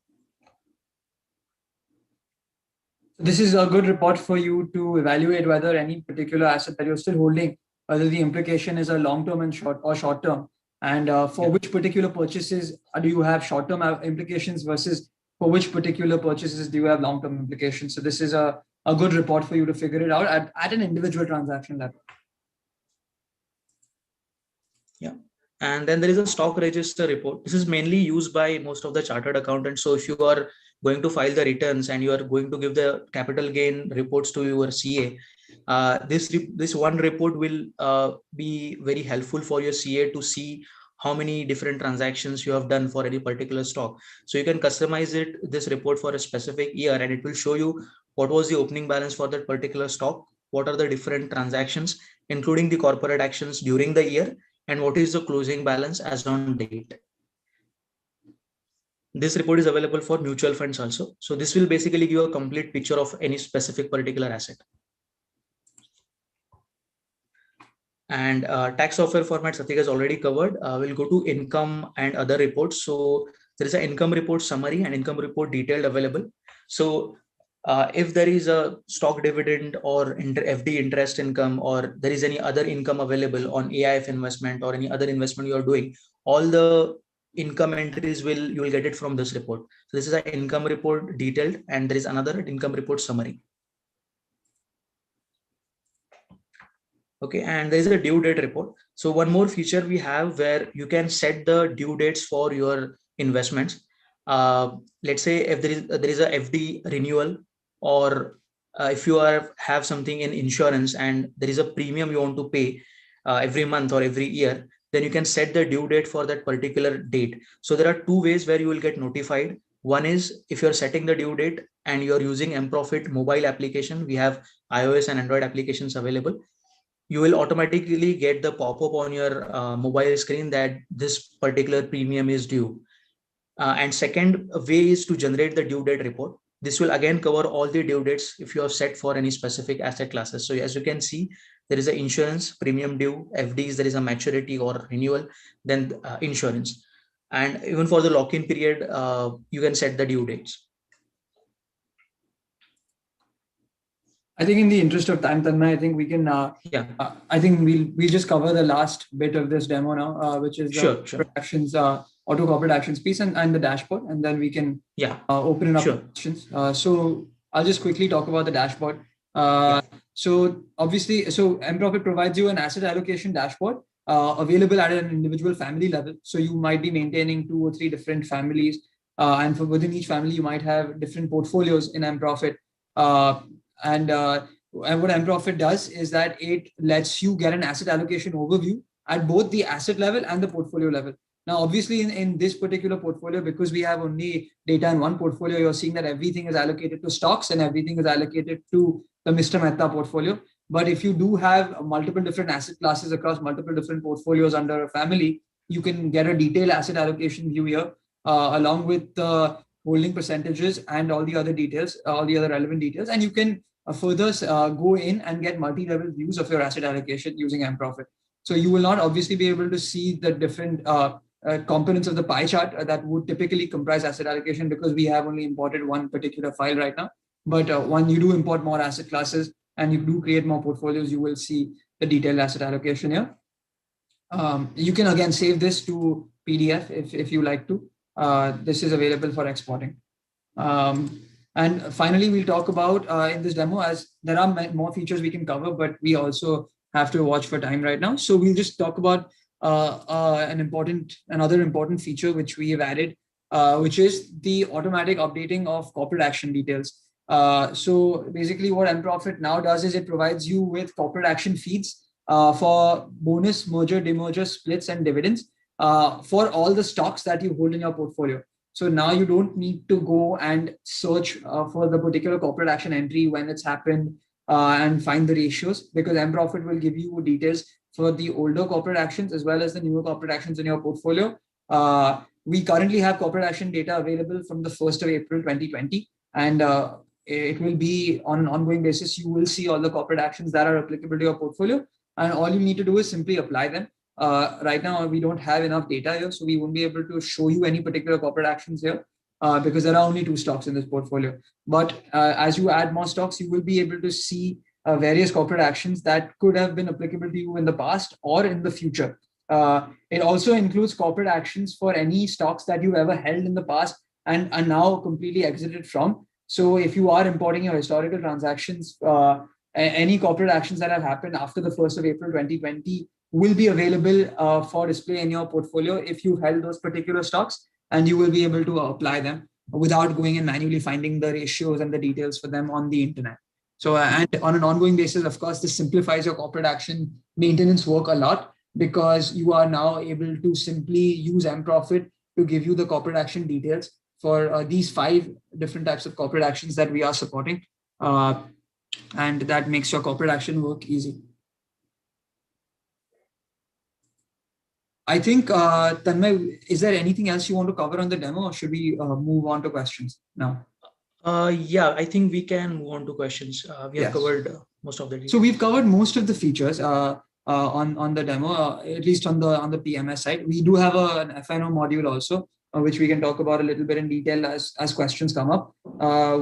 This is a good report for you to evaluate whether any particular asset that you're still holding, whether the implication is a long-term and short-term, and for which particular purchases do you have short-term implications versus for which particular purchases do you have long-term implications. So this is a good report for you to figure it out at an individual transaction level. Yeah. And then there is a stock register report. This is mainly used by most of the chartered accountants. So if you are going to file the returns and you are going to give the capital gain reports to your CA, this one report will be very helpful for your CA to see how many different transactions you have done for any particular stock. So you can customize this report for a specific year, and it will show you what was the opening balance for that particular stock, what are the different transactions, including the corporate actions during the year, and what is the closing balance as on date. This report is available for mutual funds also. So this will basically give a complete picture of any specific particular asset. And tax software format Satik has already covered. We'll go to income and other reports. So there is an income report summary and income report detailed available. So if there is a stock dividend or FD interest income, or there is any other income available on AIF investment or any other investment you are doing, all the income entries you will get it from this report. So this is an income report detailed, and there is another income report summary. Okay, and there is a due date report. So one more feature we have where you can set the due dates for your investments. Let's say if there is a FD renewal, or if you have something in insurance and there is a premium you want to pay every month or every year, then you can set the due date for that particular date. So there are two ways where you will get notified. One is if you're setting the due date and you're using MProfit mobile application, we have iOS and Android applications available. You will automatically get the pop-up on your mobile screen that this particular premium is due. And second way is to generate the due date report. This will again cover all the due dates if you have set for any specific asset classes. So as you can see, there is an insurance, premium due, FDs, there is a maturity or renewal, then insurance. And even for the lock-in period, you can set the due dates. I think in the interest of time, Tanmay, I think we can. I think we'll just cover the last bit of this demo now, which is the actions, auto corporate actions piece and the dashboard, and then we can open it up to questions. So I'll just quickly talk about the dashboard. So obviously, MProfit provides you an asset allocation dashboard available at an individual family level. So you might be maintaining 2 or 3 different families, and within each family you might have different portfolios in MProfit. And what MProfit does is that it lets you get an asset allocation overview at both the asset level and the portfolio level. Now, obviously, in this particular portfolio, because we have only data in one portfolio, you're seeing that everything is allocated to stocks and everything is allocated to the Mr. Mehta portfolio. But if you do have multiple different asset classes across multiple different portfolios under a family, you can get a detailed asset allocation view here, along with the holding percentages, and all the other details, all the other relevant details. And you can further go in and get multi-level views of your asset allocation using MProfit. So you will not obviously be able to see the different components of the pie chart that would typically comprise asset allocation, because we have only imported one particular file right now. But when you do import more asset classes and you do create more portfolios, you will see the detailed asset allocation here. You can again save this to PDF if you like to. This is available for exporting. And finally, we'll talk about in this demo, as there are more features we can cover, but we also have to watch for time right now. So we'll just talk about another important feature which we have added, which is the automatic updating of corporate action details. So basically what MProfit now does is it provides you with corporate action feeds for bonus, merger, demerger, splits, and dividends for all the stocks that you hold in your portfolio. So now you don't need to go and search for the particular corporate action entry when it's happened and find the ratios, because MProfit will give you details for the older corporate actions as well as the newer corporate actions in your portfolio. We currently have corporate action data available from the 1st of April 2020, and it will be on an ongoing basis. You will see all the corporate actions that are applicable to your portfolio, and all you need to do is simply apply them. Right now, we don't have enough data here, so we won't be able to show you any particular corporate actions here because there are only 2 stocks in this portfolio. But as you add more stocks, you will be able to see various corporate actions that could have been applicable to you in the past or in the future. It also includes corporate actions for any stocks that you've ever held in the past and are now completely exited from. So if you are importing your historical transactions, any corporate actions that have happened after the 1st of April 2020 will be available for display in your portfolio if you held those particular stocks, and you will be able to apply them without going and manually finding the ratios and the details for them on the internet. So, and on an ongoing basis, of course, this simplifies your corporate action maintenance work a lot, because you are now able to simply use MProfit to give you the corporate action details for these 5 different types of corporate actions that we are supporting. And that makes your corporate action work easy. I think, Tanmay, is there anything else you want to cover on the demo, or should we move on to questions now? Yeah, I think we can move on to questions. We have covered most of the details. So we've covered most of the features on the demo, at least on the PMS side. We do have an FNO module also, which we can talk about a little bit in detail as questions come up.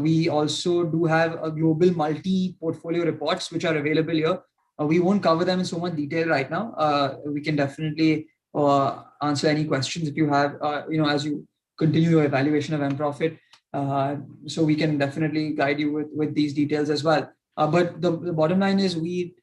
We also do have a global multi-portfolio reports, which are available here. We won't cover them in so much detail right now. We can definitely answer any questions if you have, as you continue your evaluation of MProfit. So we can definitely guide you with these details as well. But the bottom line is we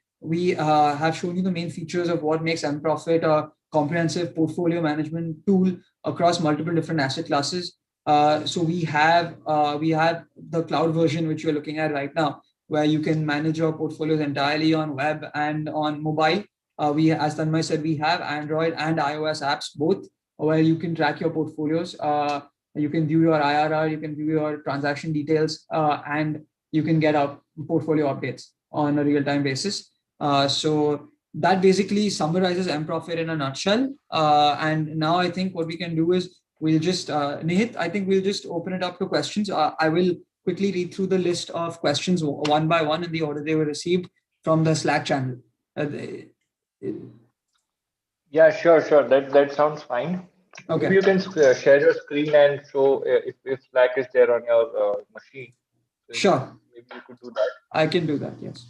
have shown you the main features of what makes MProfit a comprehensive portfolio management tool across multiple different asset classes. So we have the cloud version, which you're looking at right now, where you can manage your portfolios entirely on web and on mobile. As Tanmay said, we have Android and iOS apps both, where you can track your portfolios. You can view your IRR, you can view your transaction details, and you can get up portfolio updates on a real-time basis. So that basically summarizes MProfit in a nutshell. And now I think what we can do is we'll just, Nihit, I think we'll just open it up to questions. I will quickly read through the list of questions one by one in the order they were received from the Slack channel. Yeah, sure. That sounds fine. Okay. Maybe you can share your screen and show if Slack is there on your machine. So sure. Maybe you could do that. I can do that, yes.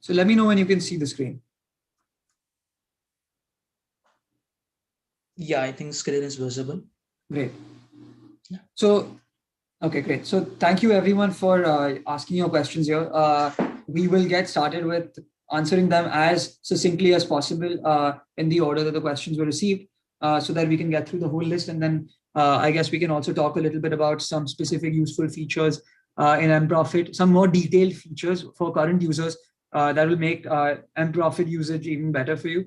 So let me know when you can see the screen. Yeah, I think screen is visible. Great. Yeah. So, okay, great. So thank you everyone for asking your questions here. We will get started with answering them as succinctly as possible in the order that the questions were received, so that we can get through the whole list. And then I guess we can also talk a little bit about some specific useful features in MProfit, some more detailed features for current users that will make MProfit usage even better for you.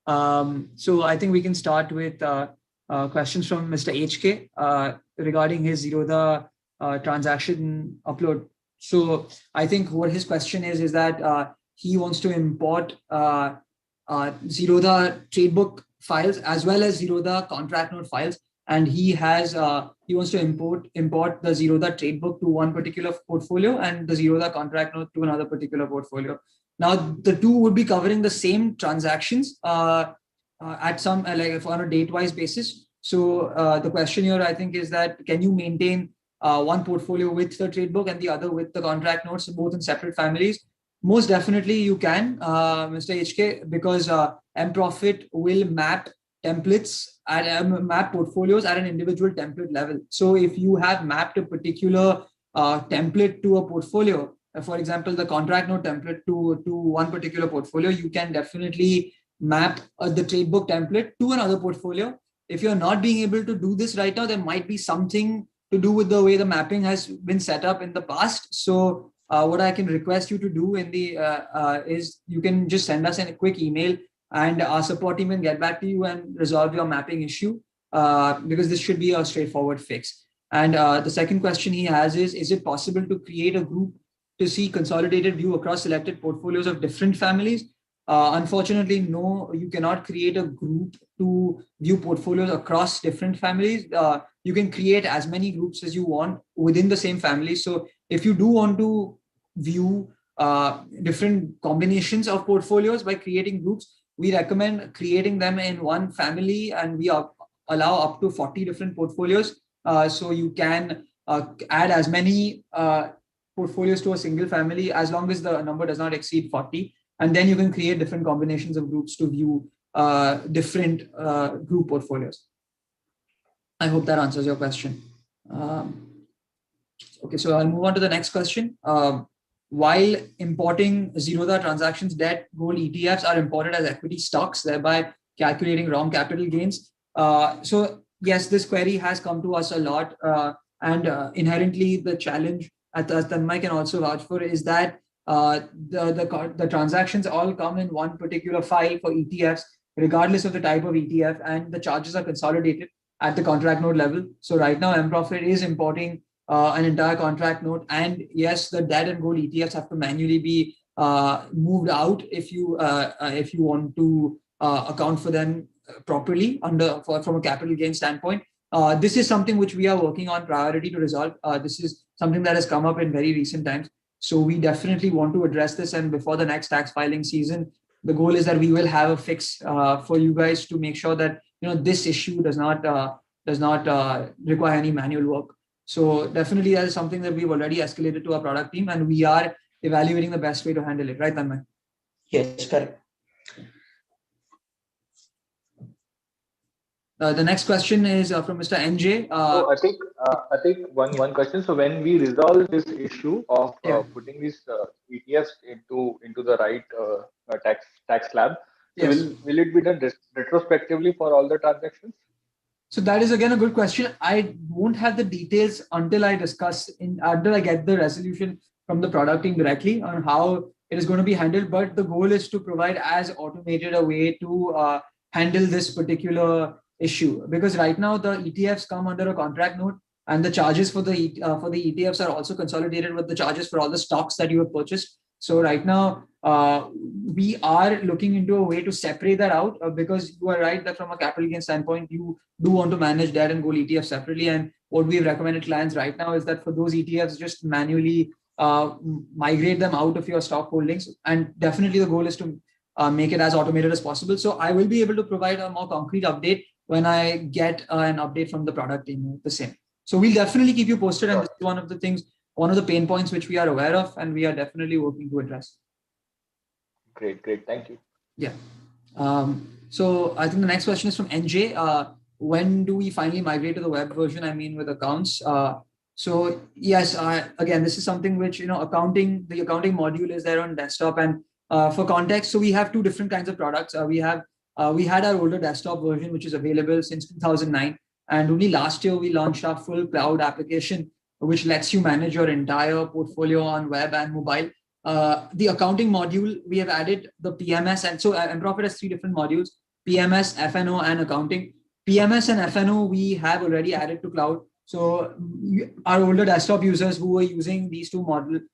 So I think we can start with questions from Mr. HK regarding his Zerodha transaction upload. So I think what his question is that he wants to import Zerodha tradebook files as well as Zerodha contract note files, and he wants to import the Zerodha tradebook to one particular portfolio and the Zerodha contract note to another particular portfolio. Now the two would be covering the same transactions at some like on a date-wise basis. So the question here, I think, is that can you maintain one portfolio with the tradebook and the other with the contract notes, both in separate families? Most definitely you can, Mr. HK, because MProfit will map templates and map portfolios at an individual template level. So if you have mapped a particular template to a portfolio, for example, the contract note template to one particular portfolio, you can definitely map the tradebook template to another portfolio. If you're not being able to do this right now, there might be something to do with the way the mapping has been set up in the past. So what I can request you to do in the is you can just send us a quick email and our support team can get back to you and resolve your mapping issue because this should be a straightforward fix. And the second question he has is it possible to create a group to see consolidated view across selected portfolios of different families? Unfortunately, no, you cannot create a group to view portfolios across different families. You can create as many groups as you want within the same family. So if you do want to view different combinations of portfolios by creating groups, we recommend creating them in one family, and we allow up to 40 different portfolios. So you can add as many portfolios to a single family as long as the number does not exceed 40. And then you can create different combinations of groups to view different group portfolios. I hope that answers your question. Okay, so I'll move on to the next question. While importing Zerodha transactions, debt, gold ETFs are imported as equity stocks, thereby calculating wrong capital gains. So yes, this query has come to us a lot, and inherently the challenge, as Tanmay can also vouch for, is that the transactions all come in one particular file for ETFs, regardless of the type of ETF, and the charges are consolidated at the contract note level. So right now, MProfit is importing an entire contract note, and yes, the debt and gold ETFs have to manually be moved out if you want to account for them properly from a capital gain standpoint. This is something which we are working on priority to resolve. This is something that has come up in very recent times. So we definitely want to address this, and before the next tax filing season, the goal is that we will have a fix for you guys to make sure that this issue does not require any manual work. So definitely that is something that we've already escalated to our product team, and we are evaluating the best way to handle it. Right, Tanmay? Yes, correct. The next question is from Mr. NJ. So I think one question. So when we resolve this issue of putting these ETFs into the right tax slab, so will it be done retrospectively for all the transactions? So that is again a good question. I won't have the details until I get the resolution from the product team directly on how it is going to be handled. But the goal is to provide as automated a way to handle this particular issue, because right now the ETFs come under a contract note, and the charges for the ETFs are also consolidated with the charges for all the stocks that you have purchased. So right now we are looking into a way to separate that out, because you are right that from a capital gain standpoint, you do want to manage debt and gold ETFs separately. And what we've recommended clients right now is that for those ETFs, just manually migrate them out of your stock holdings. And definitely the goal is to make it as automated as possible. So I will be able to provide a more concrete update when I get an update from the product team, the same. So we'll definitely keep you posted. And this is one of the pain points which we are aware of, and we are definitely working to address. Great. Thank you. Yeah. So I think the next question is from NJ. When do we finally migrate to the web version? I mean, with accounts. So yes, again, this is something which, the accounting module is there on desktop. And for context, so we have two different kinds of products. We had our older desktop version, which is available since 2009. And only last year, we launched our full cloud application, which lets you manage your entire portfolio on web and mobile. The accounting module, we have added the PMS. And so MProfit has three different modules. PMS, FNO, and accounting. PMS and FNO we have already added to cloud. So our older desktop users who were using these two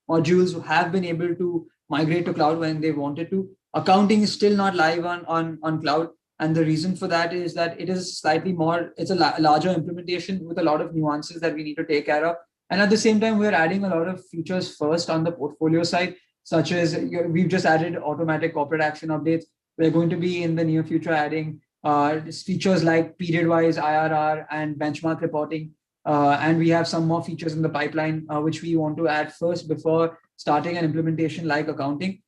modules have been able to migrate to cloud when they wanted to. Accounting is still not live on cloud. And the reason for that is that it is slightly more, it's a larger implementation with a lot of nuances that we need to take care of. And at the same time, we're adding a lot of features first on the portfolio side, such as we've just added automatic corporate action updates. We're going to be in the near future adding features like period-wise IRR and benchmark reporting. And we have some more features in the pipeline, which we want to add first before starting an implementation like accounting.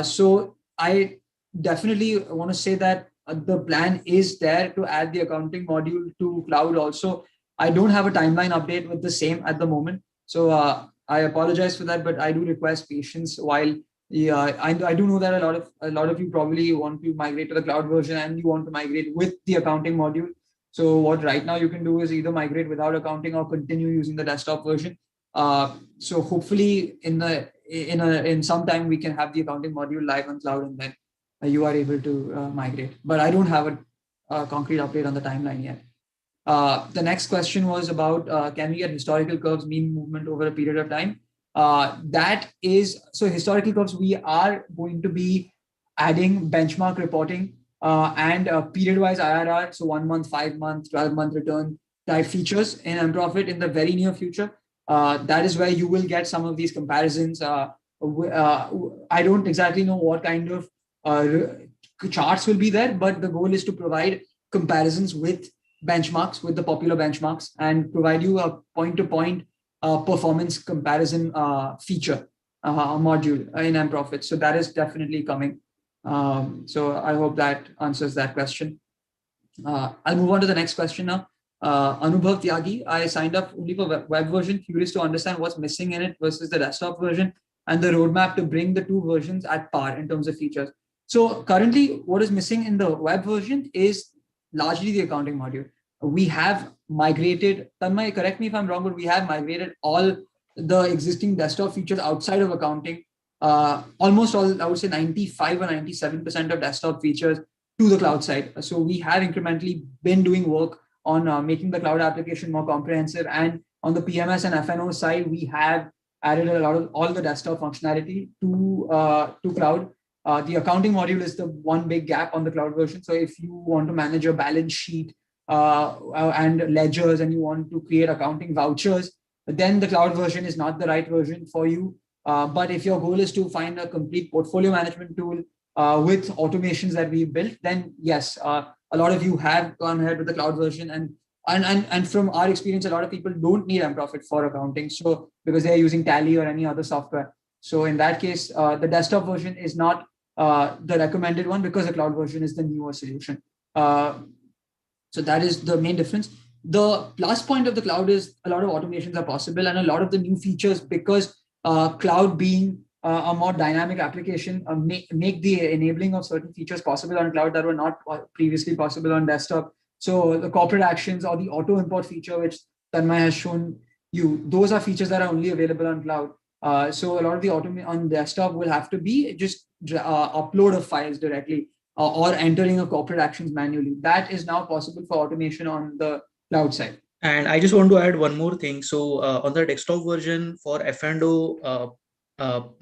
So I definitely want to say that the plan is there to add the accounting module to cloud also. I don't have a timeline update with the same at the moment. So I apologize for that, but I do request patience while I do know that a lot of you probably want to migrate to the cloud version and you want to migrate with the accounting module. So what right now you can do is either migrate without accounting or continue using the desktop version. So hopefully in some time we can have the accounting module live on cloud and then you are able to migrate. But I don't have a concrete update on the timeline yet. The next question was about can we get historical curves mean movement over a period of time? That is, so historical curves, we are going to be adding benchmark reporting and period-wise IRR, so 1 month, 5 month, 12-month return type features in MProfit in the very near future. That is where you will get some of these comparisons. I don't exactly know what kind of charts will be there, but the goal is to provide comparisons with benchmarks, with the popular benchmarks, and provide you a point-to-point performance comparison feature module in MProfit. So that is definitely coming. So I hope that answers that question. I'll move on to the next question now. Anubhav Tyagi, I signed up only for web version, curious to understand what's missing in it versus the desktop version and the roadmap to bring the two versions at par in terms of features. So currently what is missing in the web version is largely the accounting module. We have migrated, Tanmay, correct me if I'm wrong, but we have migrated all the existing desktop features outside of accounting, almost all, I would say 95 or 97% of desktop features to the cloud side. So we have incrementally been doing work on making the cloud application more comprehensive. And on the PMS and FNO side, we have added a lot of all the desktop functionality to cloud. The accounting module is the one big gap on the cloud version. So if you want to manage your balance sheet and ledgers and you want to create accounting vouchers, then the cloud version is not the right version for you. But if your goal is to find a complete portfolio management tool with automations that we've built, then yes, a lot of you have gone ahead with the cloud version. And from our experience, a lot of people don't need MProfit for accounting. So because they're using Tally or any other software. So in that case, the desktop version is not the recommended one because the cloud version is the newer solution. So that is the main difference. The plus point of the cloud is a lot of automations are possible and a lot of the new features, because cloud being a more dynamic application, make the enabling of certain features possible on cloud that were not previously possible on desktop. So the corporate actions or the auto import feature, which Tanmay has shown you, those are features that are only available on cloud. So a lot of the on desktop will have to be just upload of files directly or entering a corporate actions manually. That is now possible for automation on the cloud side. And I just want to add one more thing. So on the desktop version for F&O,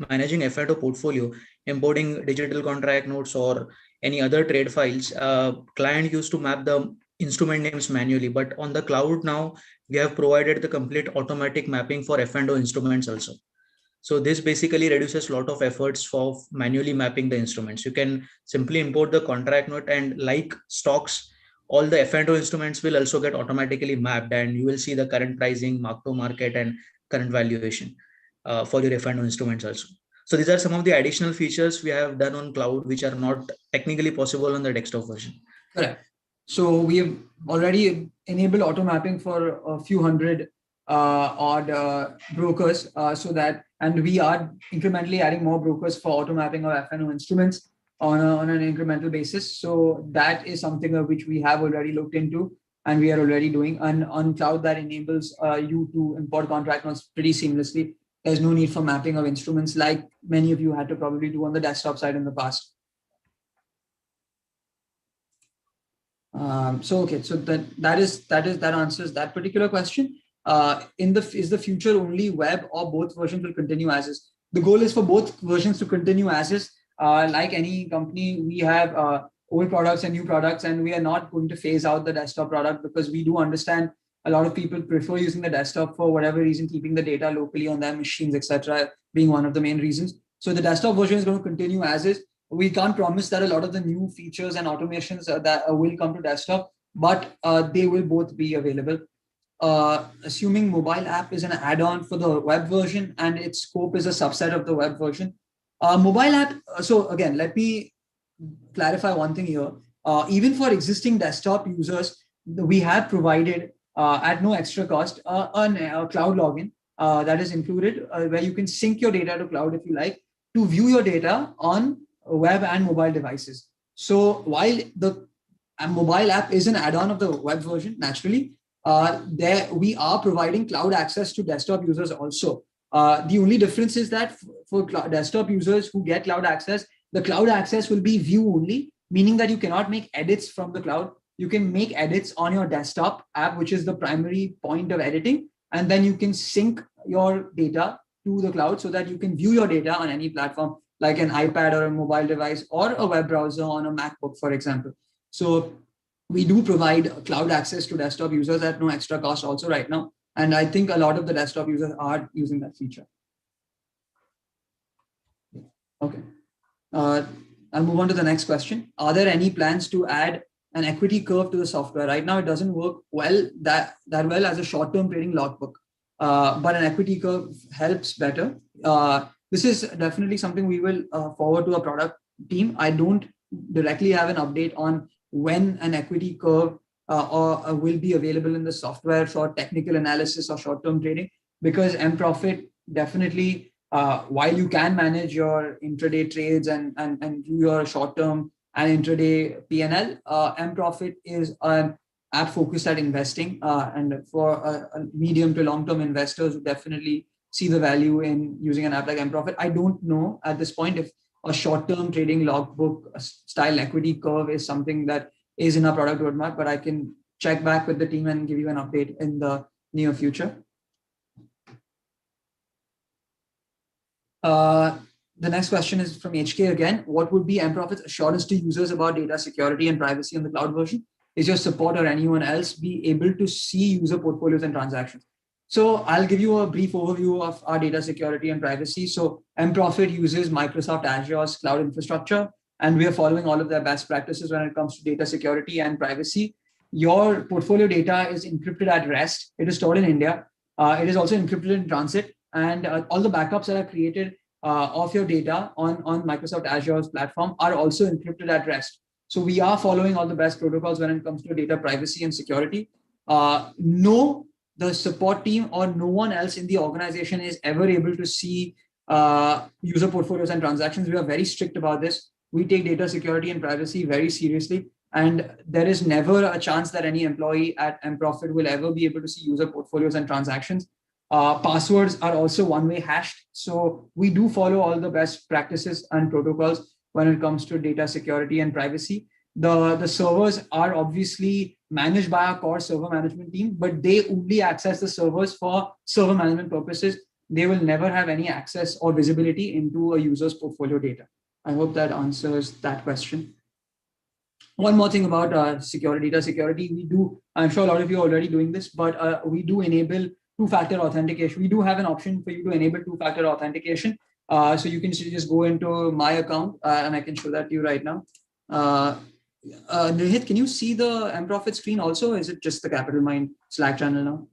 managing F&O portfolio, importing digital contract notes or any other trade files, client used to map the instrument names manually. But on the cloud now, we have provided the complete automatic mapping for F&O instruments also. So this basically reduces a lot of efforts for manually mapping the instruments. You can simply import the contract note, and like stocks, all the F&O instruments will also get automatically mapped, and you will see the current pricing, mark to market, and current valuation for your F&O instruments also. So these are some of the additional features we have done on cloud, which are not technically possible on the desktop version. Correct. So we have already enabled auto mapping for a few hundred odd brokers, so that, and we are incrementally adding more brokers for auto mapping of F&O instruments on an incremental basis. So that is something which we have already looked into and we are already doing. And on cloud, that enables you to import contract notes pretty seamlessly. There's no need for mapping of instruments like many of you had to probably do on the desktop side in the past. Okay, so that answers that particular question. Is the future only web, or both versions will continue as is? The goal is for both versions to continue as is. Like any company, we have old products and new products, and we are not going to phase out the desktop product, because we do understand a lot of people prefer using the desktop for whatever reason, keeping the data locally on their machines, etc., being one of the main reasons. So the desktop version is going to continue as is. We can't promise that a lot of the new features and automations that will come to desktop, but they will both be available. Assuming mobile app is an add-on for the web version and its scope is a subset of the web version. Mobile app, so again, let me clarify one thing here. Even for existing desktop users, we have provided at no extra cost a cloud login that is included, where you can sync your data to cloud if you like, to view your data on web and mobile devices. So while the mobile app is an add-on of the web version, naturally, there we are providing cloud access to desktop users also. The only difference is that for desktop users who get cloud access, the cloud access will be view only, meaning that you cannot make edits from the cloud. You can make edits on your desktop app, which is the primary point of editing, and then you can sync your data to the cloud so that you can view your data on any platform, like an iPad or a mobile device or a web browser on a MacBook, for example. So we do provide cloud access to desktop users at no extra cost also right now. And I think a lot of the desktop users are using that feature. Okay. I'll move on to the next question. Are there any plans to add an equity curve to the software? Right now, it doesn't work well that well as a short-term trading logbook, but an equity curve helps better. This is definitely something we will forward to a product team. I don't directly have an update on when an equity curve will be available in the software for technical analysis or short-term trading, because MProfit definitely, while you can manage your intraday trades and do your short-term and intraday P&L, MProfit is an app focused at investing, and for a medium to long-term investors who definitely see the value in using an app like MProfit. I don't know at this point if a short-term trading logbook style equity curve is something that is in our product roadmap, but I can check back with the team and give you an update in the near future. The next question is from HK again. What would be MProfit's assurance to users about data security and privacy on the cloud version? Is your support or anyone else be able to see user portfolios and transactions? So I'll give you a brief overview of our data security and privacy. So MProfit uses Microsoft Azure's cloud infrastructure, and we are following all of their best practices when it comes to data security and privacy. Your portfolio data is encrypted at rest. It is stored in India. It is also encrypted in transit, and all the backups that are created of your data on Microsoft Azure's platform are also encrypted at rest. So we are following all the best protocols when it comes to data privacy and security. No, the support team or no one else in the organization is ever able to see user portfolios and transactions. We are very strict about this. We take data security and privacy very seriously, and there is never a chance that any employee at MProfit will ever be able to see user portfolios and transactions. Passwords are also one-way hashed. So we do follow all the best practices and protocols when it comes to data security and privacy. The servers are obviously managed by our core server management team, but they only access the servers for server management purposes. They will never have any access or visibility into a user's portfolio data. I hope that answers that question. One more thing about data security, we do, I'm sure a lot of you are already doing this, but we do enable two-factor authentication. We do have an option for you to enable two-factor authentication. So you can just go into my account and I can show that to you right now. Nihit, can you see the MProfit screen also? Or is it just the Capital Mind Slack channel now?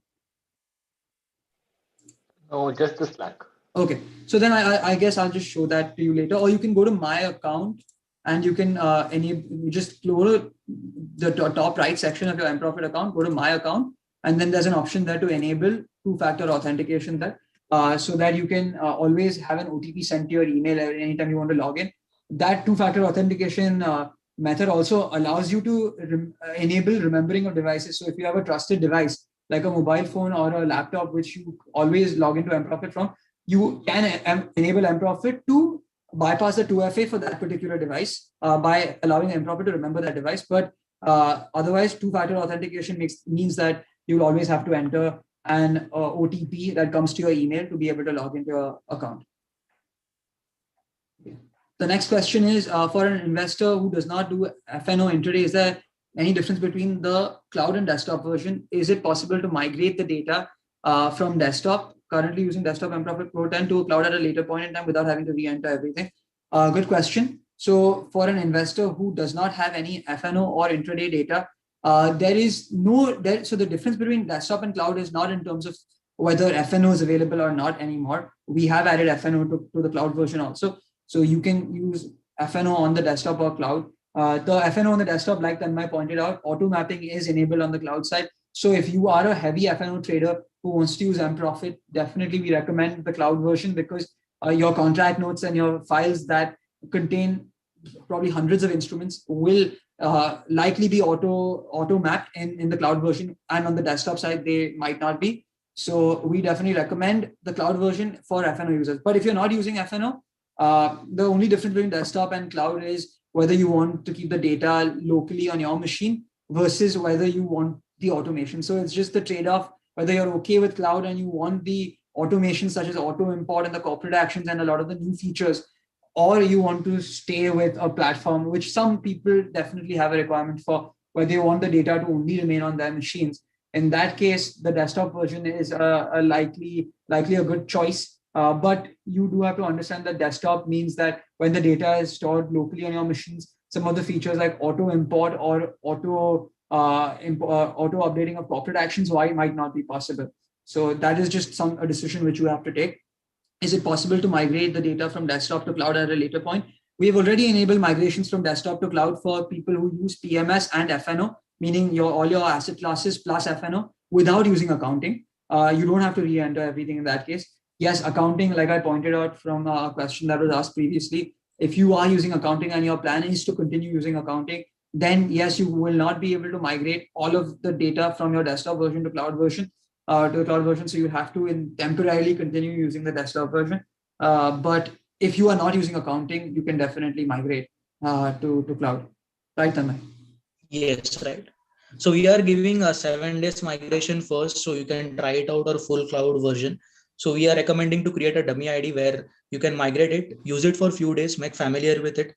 No, just the Slack. Okay, so then I guess I'll just show that to you later, or you can go to my account and you can just go to the top right section of your MProfit account, go to my account, and then there's an option there to enable two-factor authentication there, so that you can always have an OTP sent to your email anytime you want to log in. That two-factor authentication method also allows you to enable remembering of devices. So if you have a trusted device, like a mobile phone or a laptop, which you always log into MProfit from, you can enable MProfit to bypass the 2FA for that particular device by allowing MProfit to remember that device. But Otherwise, two-factor authentication means that you will always have to enter an OTP that comes to your email to be able to log into your account. The next question is, for an investor who does not do FNO intraday, is there any difference between the cloud and desktop version? Is it possible to migrate the data from desktop, currently using desktop MProfit Pro 10, to a cloud at a later point in time without having to re-enter everything? Good question. So for an investor who does not have any FNO or intraday data, there is no, so the difference between desktop and cloud is not in terms of whether FNO is available or not anymore. We have added FNO to the cloud version also. So you can use FNO on the desktop or cloud. The FNO on the desktop, like Tanmay pointed out, auto mapping is enabled on the cloud side. So if you are a heavy FNO trader who wants to use MProfit, definitely we recommend the cloud version, because your contract notes and your files that contain probably hundreds of instruments will likely be auto mapped in the cloud version, and on the desktop side they might not be. So we definitely recommend the cloud version for FNO users. But if you're not using FNO, the only difference between desktop and cloud is whether you want to keep the data locally on your machine versus whether you want the automation. So it's just the trade-off, whether you're okay with cloud and you want the automation such as auto import and the corporate actions and a lot of the new features, or you want to stay with a platform, which some people definitely have a requirement for, where they want the data to only remain on their machines. In that case, the desktop version is a likely a good choice. But you do have to understand that desktop means that when the data is stored locally on your machines, some of the features like auto import or auto updating of corporate actions might not be possible. So that is just a decision which you have to take. Is it possible to migrate the data from desktop to cloud at a later point? We have already enabled migrations from desktop to cloud for people who use PMS and FNO, meaning all your asset classes plus FNO without using accounting. You don't have to re-enter everything in that case. Yes, accounting, like I pointed out from a question that was asked previously, if you are using accounting and your plan is to continue using accounting, then yes, you will not be able to migrate all of the data from your desktop version to cloud version. So you have to temporarily continue using the desktop version. But if you are not using accounting, you can definitely migrate to cloud. Right, Tanmay? Yes, right. So we are giving a 7 days migration first, so you can try it out, or full cloud version. So we are recommending to create a dummy ID where you can migrate it, use it for a few days, make familiar with it.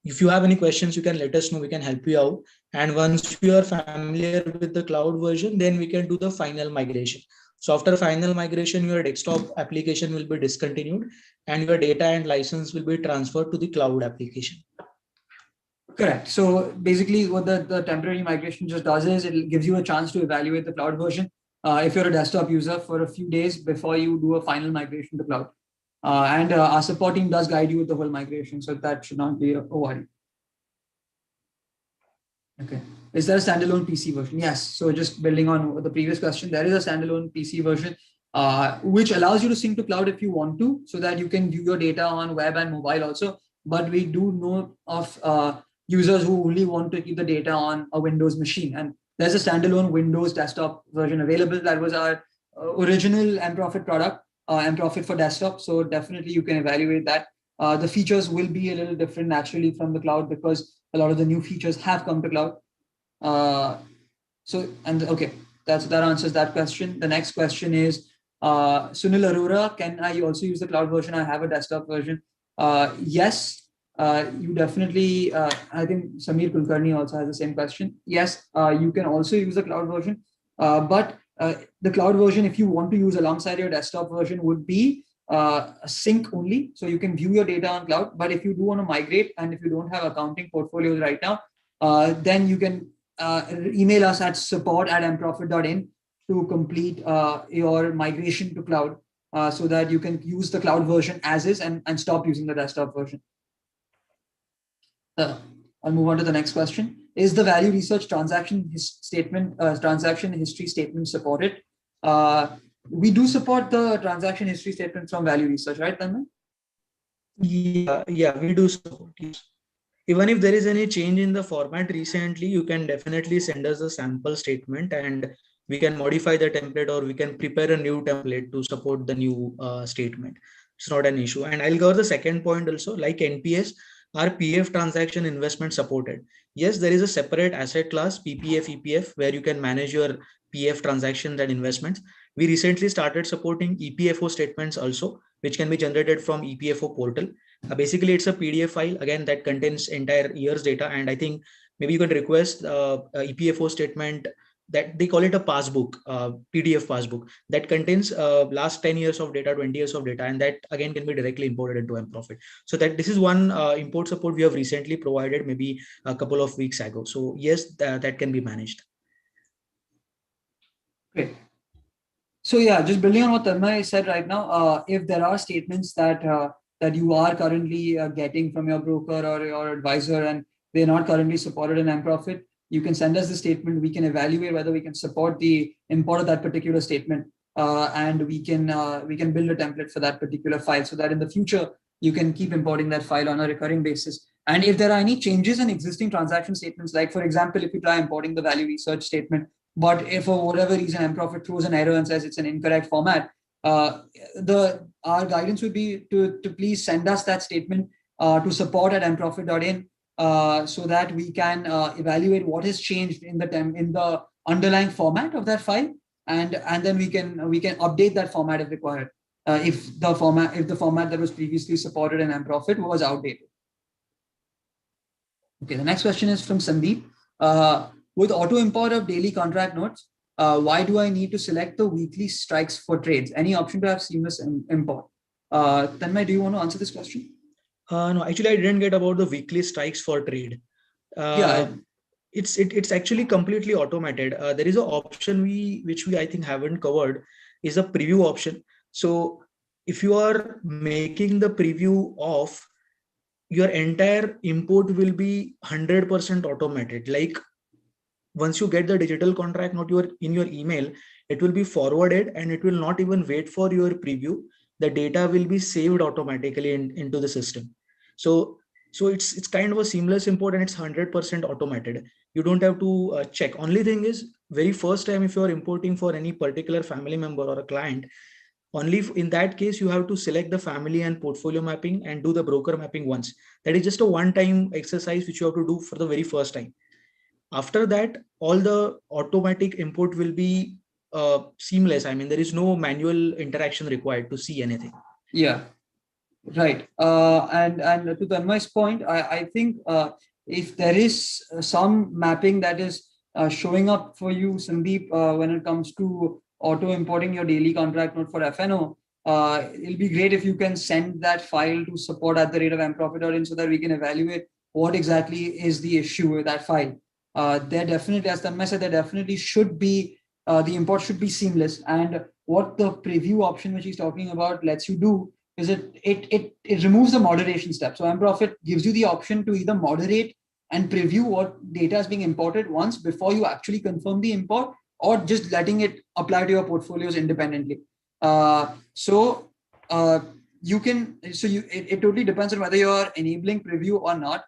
If you have any questions, you can let us know, we can help you out. And once you are familiar with the cloud version, then we can do the final migration. So after final migration, your desktop application will be discontinued and your data and license will be transferred to the cloud application. Correct. So basically what the temporary migration just does is it gives you a chance to evaluate the cloud version if you're a desktop user for a few days before you do a final migration to cloud. And our support team does guide you with the whole migration, so that should not be a worry. Okay. Is there a standalone PC version? Yes. So just building on the previous question, there is a standalone PC version which allows you to sync to cloud if you want to, so that you can view your data on web and mobile also. But we do know of users who only want to keep the data on a Windows machine, and there's a standalone Windows desktop version available. That was our original MProfit product, MProfit for desktop. So definitely you can evaluate that. The features will be a little different naturally from the cloud because a lot of the new features have come to cloud. Okay, that answers that question. The next question is, Sunil Arora, can I also use the cloud version? I have a desktop version. Yes. You definitely, I think Samir Kulkarni also has the same question. Yes, you can also use the cloud version, but the cloud version, if you want to use alongside your desktop version, would be a sync only. So you can view your data on cloud, but if you do want to migrate and if you don't have accounting portfolios right now, then you can email us at support@mprofit.in to complete your migration to cloud so that you can use the cloud version as is and stop using the desktop version. I'll move on to the next question. Is the value research transaction history statement supported? We do support the transaction history statement from value research, right, Tanmay? Yeah, we do support. Yes. Even if there is any change in the format recently, you can definitely send us a sample statement and we can modify the template, or we can prepare a new template to support the new statement. It's not an issue. And I'll cover the second point also, like NPS. are PF transaction investment supported? Yes, there is a separate asset class, PPF, EPF, where you can manage your PF transactions and investments. We recently started supporting EPFO statements also, which can be generated from EPFO portal. Basically, it's a PDF file, again, that contains entire year's data. And I think maybe you can request a EPFO statement that they call it a passbook, PDF passbook that contains last 10 years of data, 20 years of data, and that again can be directly imported into MProfit. So that this is one import support we have recently provided maybe a couple of weeks ago. So yes, that can be managed. Great. So yeah, just building on what Tanmay said right now, if there are statements that that you are currently getting from your broker or your advisor and they're not currently supported in MProfit, you can send us the statement. We can evaluate whether we can support the import of that particular statement, and we can build a template for that particular file so that in the future you can keep importing that file on a recurring basis. And if there are any changes in existing transaction statements, like for example, if you try importing the value research statement, but if for whatever reason MProfit throws an error and says it's an incorrect format, our guidance would be to please send us that statement to support@mprofit.in, so that we can evaluate what has changed in the underlying format of that file, and then we can update that format if required, if the format that was previously supported in MProfit was outdated. Okay, the next question is from Sandeep. With auto import of daily contract notes, why do I need to select the weekly strikes for trades? Any option to have seamless import? Tanmay, do you want to answer this question? No, actually, I didn't get about the weekly strikes for trade. It's actually completely automated. There is an option which we I think haven't covered, is a preview option. So if you are making the preview off, your entire import will be 100% automated. Like once you get the digital contract note in your email, it will be forwarded and it will not even wait for your preview. The data will be saved automatically into the system. So it's kind of a seamless import and it's 100% automated. You don't have to check. Only thing is, very first time if you are importing for any particular family member or a client, only in that case you have to select the family and portfolio mapping and do the broker mapping once. That is just a one-time exercise which you have to do for the very first time. After that, all the automatic import will be seamless. I mean, there is no manual interaction required to see anything. Yeah, right. And to Tanmay's point, I think if there is some mapping that is showing up for you, Sandeep, when it comes to auto importing your daily contract note for FNO, it'll be great if you can send that file to support@mprofit.in so that we can evaluate what exactly is the issue with that file. There definitely, as Tanmay said, there definitely should be, the import should be seamless. And what the preview option which he's talking about lets you do is it removes the moderation step. So MProfit gives you the option to either moderate and preview what data is being imported once before you actually confirm the import, or just letting it apply to your portfolios independently. It totally depends on whether you're enabling preview or not,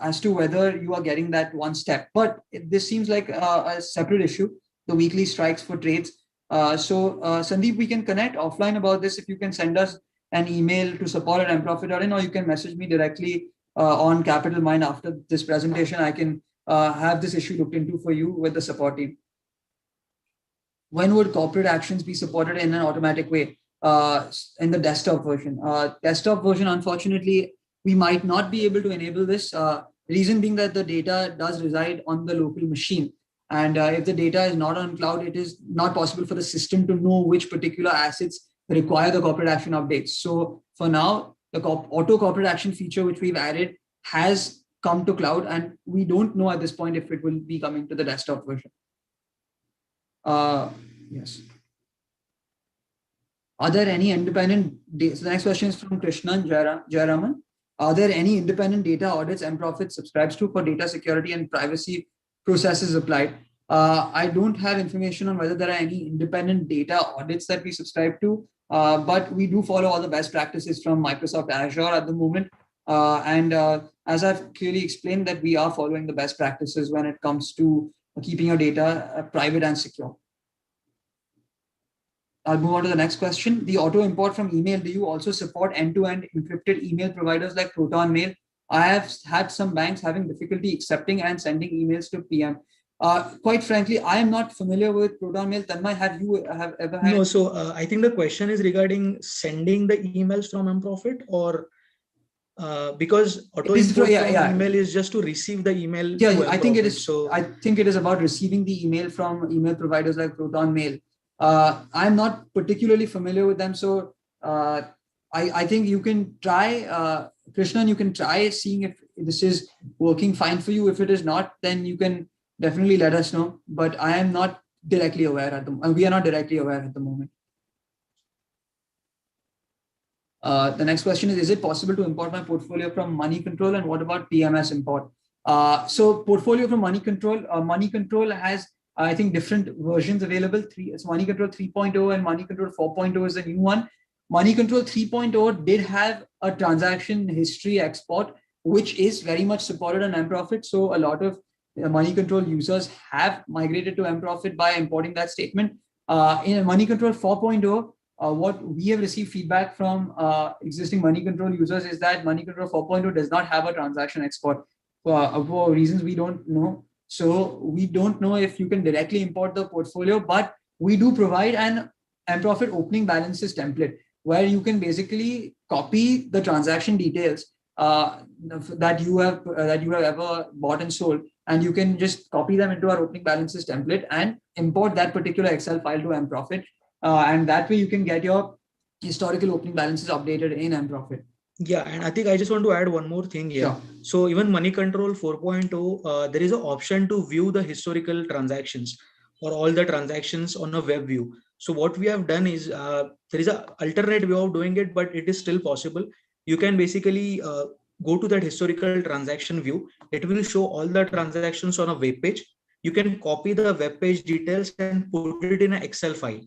as to whether you are getting that one step. But this seems like a separate issue, the weekly strikes for trades. Sandeep, we can connect offline about this. If you can send us an email to support@mprofit.in, or you can message me directly on Capital Mind after this presentation. I can have this issue looked into for you with the support team. When would corporate actions be supported in an automatic way? In the desktop version. Desktop version, unfortunately, we might not be able to enable this. Reason being that the data does reside on the local machine. And if the data is not on cloud, it is not possible for the system to know which particular assets require the corporate action updates. So for now, the auto corporate action feature, which we've added, has come to cloud, and we don't know at this point if it will be coming to the desktop version. Yes. Are there any independent data? So the next question is from Krishnan Jayaraman. Are there any independent data audits MProfit subscribes to for data security and privacy processes applied? I don't have information on whether there are any independent data audits that we subscribe to, but we do follow all the best practices from Microsoft Azure at the moment. As I've clearly explained, that we are following the best practices when it comes to keeping your data private and secure. I'll move on to the next question. The auto import from email, do you also support end-to-end encrypted email providers like Proton Mail? I have had some banks having difficulty accepting and sending emails to PM. Quite frankly, I am not familiar with Proton Mail. Tanmay, have you ever had? No, so I think the question is regarding sending the emails from MProfit, or because auto import from email is just to receive the email. Yeah, I think it is. So I think it is about receiving the email from email providers like Proton Mail. I'm not particularly familiar with them, so I think you can try, Krishnan. You can try seeing if this is working fine for you. If it is not, then you can definitely let us know. But I am not directly aware at the moment. We are not directly aware at the moment. The next question is it possible to import my portfolio from Money Control, and what about PMS import? So portfolio from Money Control has, I think, different versions available. It's Money Control 3.0 and Money Control 4.0 is the new one. Money Control 3.0 did have a transaction history export, which is very much supported on MProfit. So a lot of Money Control users have migrated to MProfit by importing that statement. In Money Control 4.0, what we have received feedback from existing Money Control users is that Money Control 4.0 does not have a transaction export for reasons we don't know. So we don't know if you can directly import the portfolio, but we do provide an MProfit opening balances template where you can basically copy the transaction details that you have ever bought and sold, and you can just copy them into our opening balances template and import that particular Excel file to MProfit. And that way you can get your historical opening balances updated in MProfit. Yeah, and I think I just want to add one more thing here. Sure. So even Money Control 4.0, there is an option to view the historical transactions or all the transactions on a web view. So what we have done is there is an alternate way of doing it, but it is still possible. You can basically go to that historical transaction view. It will show all the transactions on a web page. You can copy the web page details and put it in an Excel file.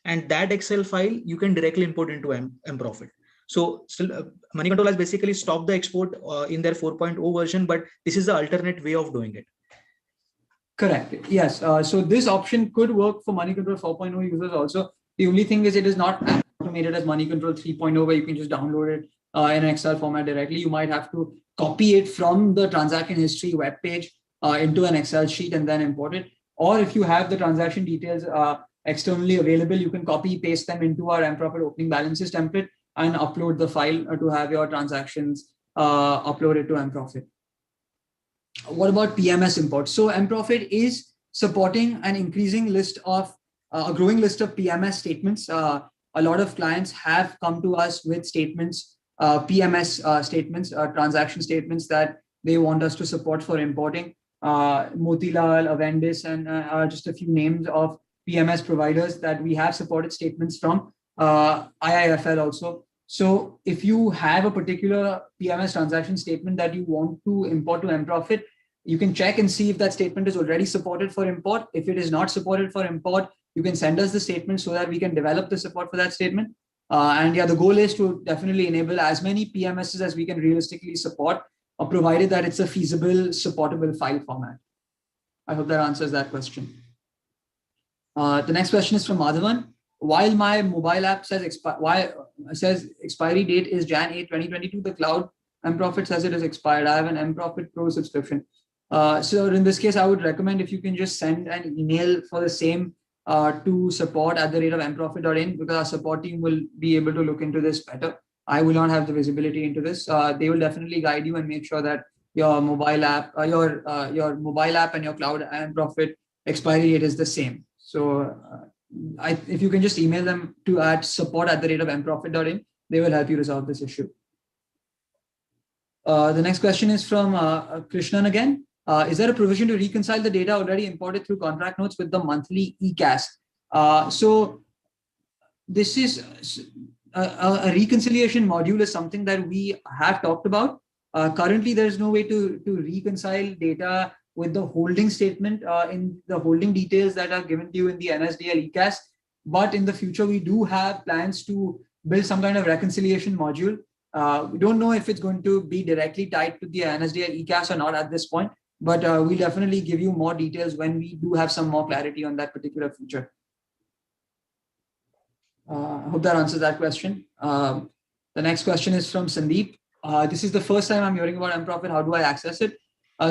And that Excel file, you can directly import into MProfit. So still Money Control has basically stopped the export in their 4.0 version, but this is the alternate way of doing it. Correct. Yes. So this option could work for Money Control 4.0 users also. The only thing is it is not as automated as Money Control 3.0 where you can just download it in an Excel format directly. You might have to copy it from the transaction history web page into an Excel sheet and then import it. Or if you have the transaction details externally available, you can copy paste them into our MProfit opening balances template and upload the file to have your transactions uploaded to MProfit. What about PMS import? So MProfit is supporting an increasing list of a growing list of PMS statements. A lot of clients have come to us with statements, PMS statements, transaction statements that they want us to support for importing. Motilal, Avendis, and just a few names of PMS providers that we have supported statements from. IIFL also. So if you have a particular PMS transaction statement that you want to import to MProfit, you can check and see if that statement is already supported for import. If it is not supported for import, you can send us the statement so that we can develop the support for that statement. And yeah, the goal is to definitely enable as many PMSs as we can realistically support, provided that it's a feasible, supportable file format. I hope that answers that question. The next question is from Madhavan. While my mobile app says expiry date is Jan 8, 2022, the cloud MProfit says it is expired. I have an MProfit Pro subscription. So in this case, I would recommend if you can just send an email for the same to support@mprofit.in, because our support team will be able to look into this better. I will not have the visibility into this. They will definitely guide you and make sure that your mobile app, your mobile app and your cloud MProfit expiry date is the same. So if you can just email them to support@mprofit.in, they will help you resolve this issue. The next question is from Krishnan again. Is there a provision to reconcile the data already imported through contract notes with the monthly ECAS? So this is a reconciliation module is something that we have talked about. Currently, there's no way to reconcile data with the holding statement in the holding details that are given to you in the NSDL ECAS. But in the future, we do have plans to build some kind of reconciliation module. We don't know if it's going to be directly tied to the NSDL ECAS or not at this point, but we'll definitely give you more details when we do have some more clarity on that particular feature. I hope that answers that question. The next question is from Sandeep. this is the first time I'm hearing about MProfit. How do I access it?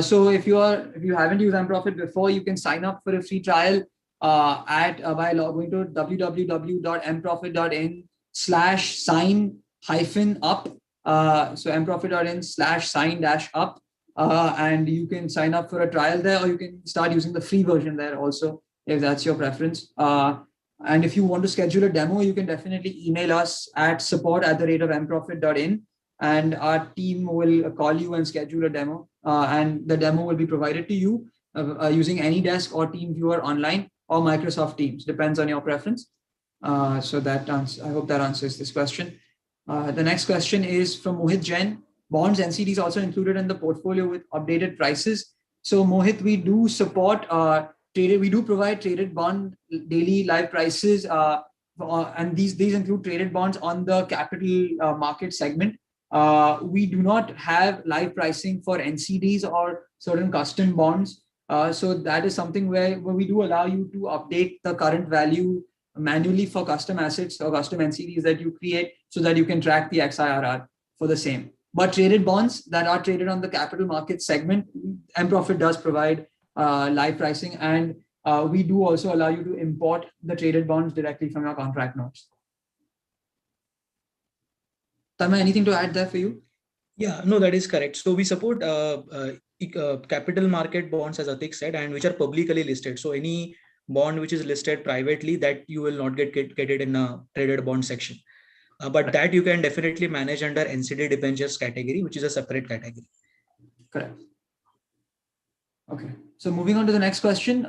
So if you haven't used MProfit before, you can sign up for a free trial by going to www.mprofit.in/sign-up. So mprofit.in/sign-up. And you can sign up for a trial there, or you can start using the free version there also, if that's your preference. And if you want to schedule a demo, you can definitely email us at support@mprofit.in, and our team will call you and schedule a demo. And the demo will be provided to you using AnyDesk or TeamViewer online or Microsoft Teams, depends on your preference. So that I hope that answers this question. The next question is from Mohit Jain. Bonds NCDs also included in the portfolio with updated prices. So Mohit, we do support we do provide traded bond daily live prices, and these include traded bonds on the capital market segment. We do not have live pricing for NCDs or certain custom bonds. So that is something where we do allow you to update the current value manually for custom assets or custom NCDs that you create, so that you can track the XIRR for the same. But traded bonds that are traded on the capital market segment, MProfit does provide live pricing, and we do also allow you to import the traded bonds directly from your contract notes. Tanmay, anything to add there for you? Yeah, no, that is correct. So we support capital market bonds, as Atik said, and which are publicly listed. So any bond which is listed privately, that you will not get it in a traded bond section. But that you can definitely manage under NCD debentures category, which is a separate category. Correct. Okay. So moving on to the next question.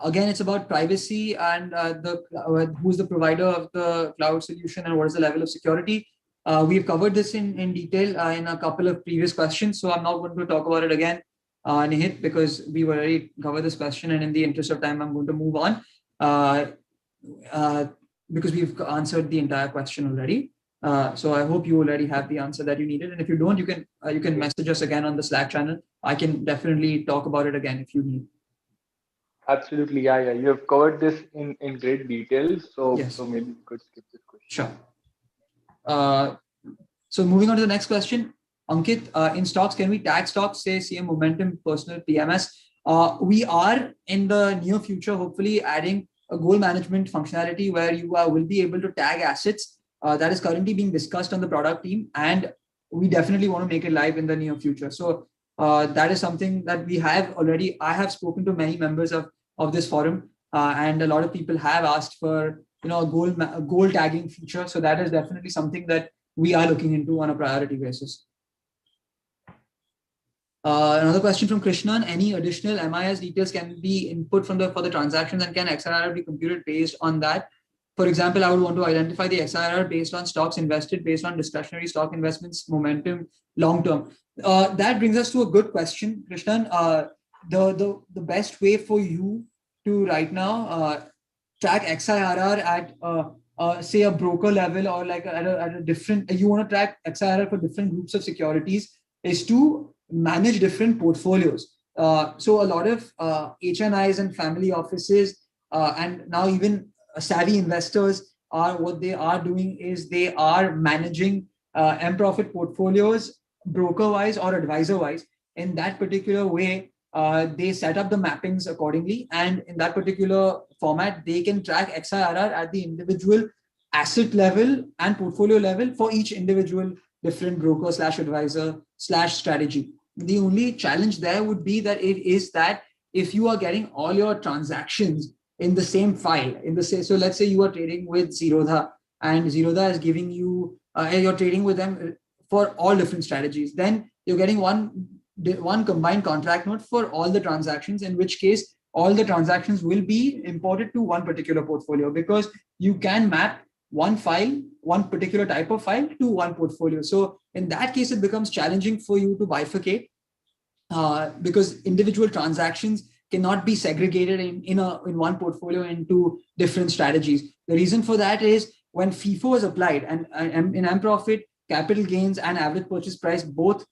Again, it's about privacy and who's the provider of the cloud solution and what is the level of security. We've covered this in detail in a couple of previous questions, so I'm not going to talk about it again, Nihit, because we've already covered this question, and in the interest of time, I'm going to move on because we've answered the entire question already. So I hope you already have the answer that you needed, and if you don't, you can message us again on the Slack channel. I can definitely talk about it again if you need. Absolutely, yeah. You have covered this in great detail, so yes. So maybe you could skip this question. Sure. So moving on to the next question, Ankit, in stocks, can we tag stocks, say CM Momentum, Personal, PMS? We are in the near future, hopefully adding a goal management functionality where you will be able to tag assets. That is currently being discussed on the product team, and we definitely want to make it live in the near future. So that is something that we have already. I have spoken to many members of this forum, and a lot of people have asked for a goal tagging feature. So that is definitely something that we are looking into on a priority basis. Another question from Krishnan: any additional MIS details can be input for the transactions, and can XIRR be computed based on that? For example, I would want to identify the XIRR based on stocks invested based on discretionary stock investments, momentum, long term. That brings us to a good question, Krishnan. The best way for you to right now track XIRR at say a broker level, or like at a different, you want to track XIRR for different groups of securities, is to manage different portfolios. So a lot of HNIs and family offices and now even savvy investors what they are doing is they are managing MProfit portfolios broker wise or advisor wise. In that particular way, they set up the mappings accordingly, and in that particular format, they can track XIRR at the individual asset level and portfolio level for each individual different broker / advisor / strategy. The only challenge there would be that if you are getting all your transactions in the same file, so let's say you are trading with Zerodha, and Zerodha is giving you, you're trading with them for all different strategies, then you're getting one combined contract note for all the transactions, in which case all the transactions will be imported to one particular portfolio, because you can map one file, one particular type of file to one portfolio. So in that case, it becomes challenging for you to bifurcate because individual transactions cannot be segregated in one portfolio into different strategies. The reason for that is when FIFO is applied, and in MProfit, capital gains and average purchase price both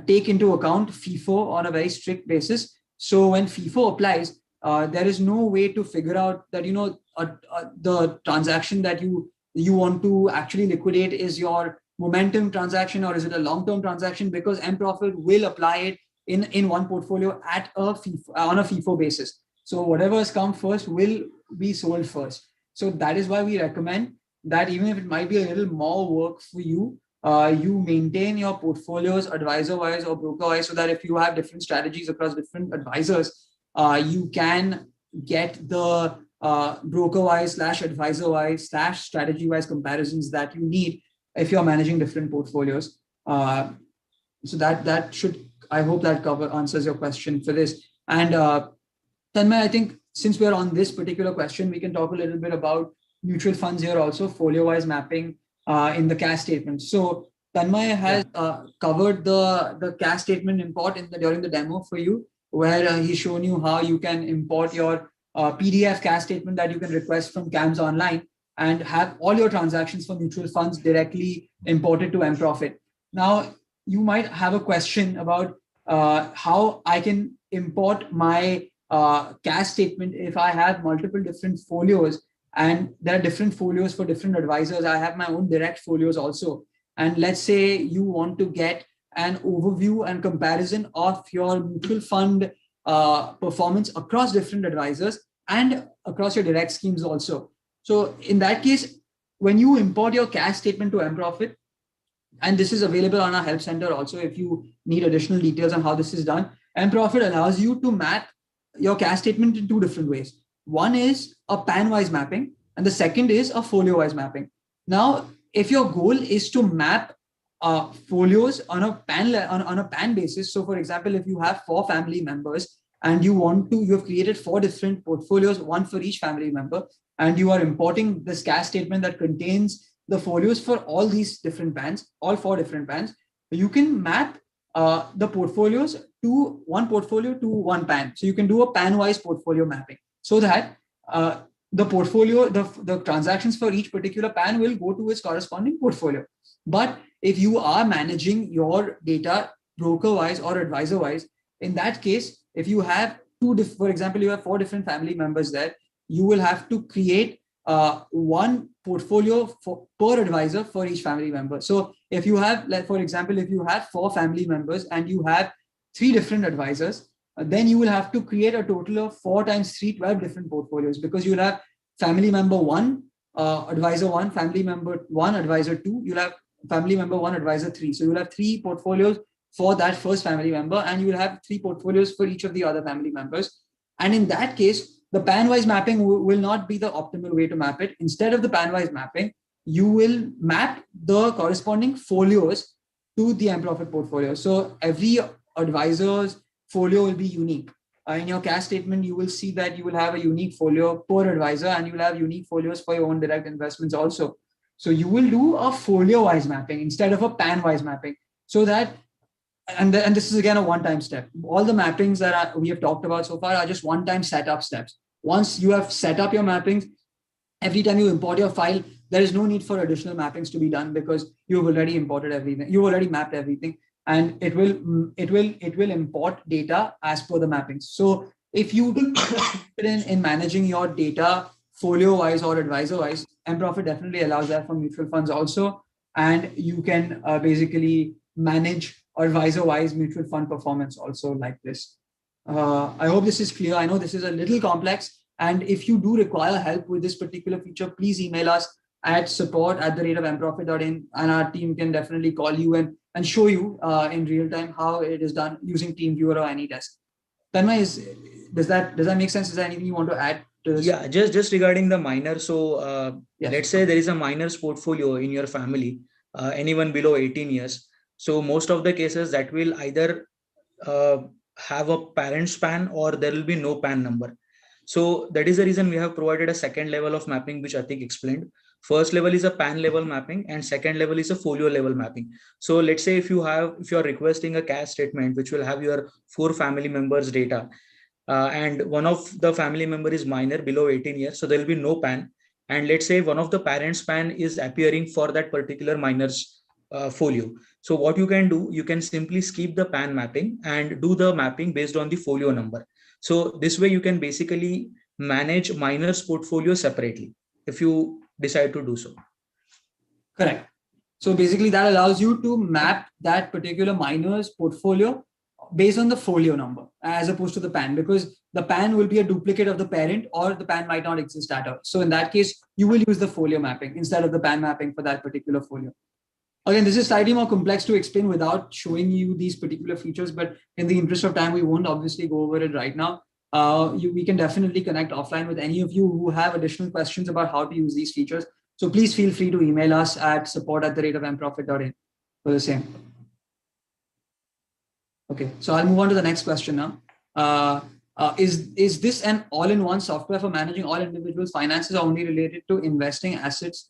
take into account FIFO on a very strict basis. So when FIFO applies, there is no way to figure out that the transaction that you want to actually liquidate is your momentum transaction or is it a long-term transaction, because MProfit will apply it in one portfolio at a on a FIFO basis. So whatever has come first will be sold first. So that is why we recommend that even if it might be a little more work for you, you maintain your portfolios advisor-wise or broker-wise, so that if you have different strategies across different advisors, you can get the broker-wise / advisor-wise / strategy-wise comparisons that you need if you're managing different portfolios. So that should, I hope that answers your question for this. And Tanmay, I think since we're on this particular question, we can talk a little bit about mutual funds here also, folio-wise mapping in the cash statement. So Tanmay has covered the cash statement import during the demo for you, where he's shown you how you can import your PDF cash statement that you can request from CAMS Online and have all your transactions for mutual funds directly imported to MProfit. Now, you might have a question about how I can import my cash statement if I have multiple different folios, and there are different folios for different advisors. I have my own direct folios also. And let's say you want to get an overview and comparison of your mutual fund performance across different advisors and across your direct schemes also. So in that case, when you import your cash statement to MProfit, and this is available on our help center also if you need additional details on how this is done, MProfit allows you to map your cash statement in two different ways. One is a pan-wise mapping, and the second is a folio-wise mapping. Now, if your goal is to map folios on a pan basis, so for example, if you have 4 family members and you have created 4 different portfolios, one for each family member, and you are importing this cash statement that contains the folios for all these different bands, all 4 different bands, you can map the portfolios to one portfolio to one pan. So you can do a pan-wise portfolio mapping, so that the portfolio, the transactions for each particular pan will go to its corresponding portfolio. But if you are managing your data broker-wise or advisor-wise, in that case, if you have for example, you have 4 different family members there, you will have to create one portfolio per advisor for each family member. So if you have, like for example, if you have 4 family members and you have 3 different advisors, then you will have to create a total of 4 times 3, 12 different portfolios, because you'll have family member 1, advisor 1, family member 1, advisor 2, you'll have family member 1, advisor 3. So you'll have 3 portfolios for that first family member, and you will have 3 portfolios for each of the other family members. And in that case, the pan-wise mapping will not be the optimal way to map it. Instead of the pan-wise mapping, you will map the corresponding folios to the MProfit portfolio. So every advisor's folio will be unique. In your cash statement, you will see that you will have a unique folio per advisor, and you will have unique folios for your own direct investments also. So you will do a folio-wise mapping instead of a pan-wise mapping, so that, and this is again a one-time step. All the mappings that we have talked about so far are just one-time setup steps. Once you have set up your mappings, every time you import your file, there is no need for additional mappings to be done, because you've already imported everything. You've already mapped everything, and it will import data as per the mappings. So if you in managing your data folio-wise or advisor-wise, MProfit definitely allows that for mutual funds also, and you can basically manage advisor-wise mutual fund performance also like this. I hope this is clear. I know this is a little complex, and if you do require help with this particular feature, please email us at support@mprofit.in, and our team can definitely call you and show you in real time how it is done using TeamViewer or AnyDesk. Tanmay, does that make sense? Is there anything you want to add to this? Yeah, just regarding the minor. So yes. Let's say there is a minor's portfolio in your family, anyone below 18 years. So most of the cases that will either have a parent's PAN, or there will be no PAN number. So that is the reason we have provided a second level of mapping, which Atik explained. First level is a PAN level mapping, and second level is a folio level mapping. So let's say if you are requesting a cash statement which will have your 4 family members data, and one of the family member is minor below 18 years, so there will be no PAN. And let's say one of the parents' PAN is appearing for that particular minor's folio. So what you can do, you can simply skip the PAN mapping and do the mapping based on the folio number. So this way you can basically manage minor's portfolio separately if you decide to do so. Correct. So basically that allows you to map that particular miner's portfolio based on the folio number as opposed to the PAN, because the PAN will be a duplicate of the parent or the PAN might not exist at all. So in that case, you will use the folio mapping instead of the PAN mapping for that particular folio. Again, this is slightly more complex to explain without showing you these particular features, but in the interest of time, we won't obviously go over it right now. We can definitely connect offline with any of you who have additional questions about how to use these features. So please feel free to email us at support@mprofit.in for the same. Okay, so I'll move on to the next question now. Is this an all-in-one software for managing all individuals' finances or only related to investing assets?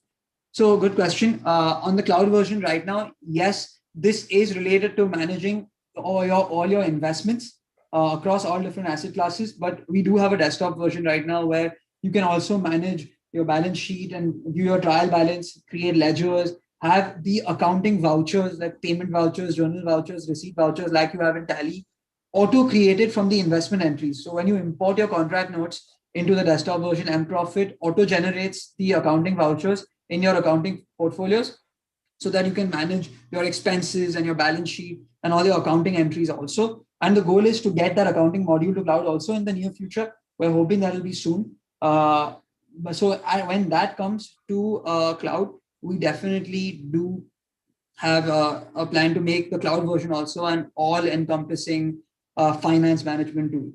So good question. On the cloud version right now, yes, this is related to managing all your investments across all different asset classes. But we do have a desktop version right now where you can also manage your balance sheet and view your trial balance, create ledgers, have the accounting vouchers like payment vouchers, journal vouchers, receipt vouchers like you have in Tally, auto-created from the investment entries. So when you import your contract notes into the desktop version, MProfit auto-generates the accounting vouchers in your accounting portfolios so that you can manage your expenses and your balance sheet and all your accounting entries also. And the goal is to get that accounting module to cloud also in the near future. We're hoping that will be soon. When that comes to cloud, we definitely do have a plan to make the cloud version also an all-encompassing finance management tool.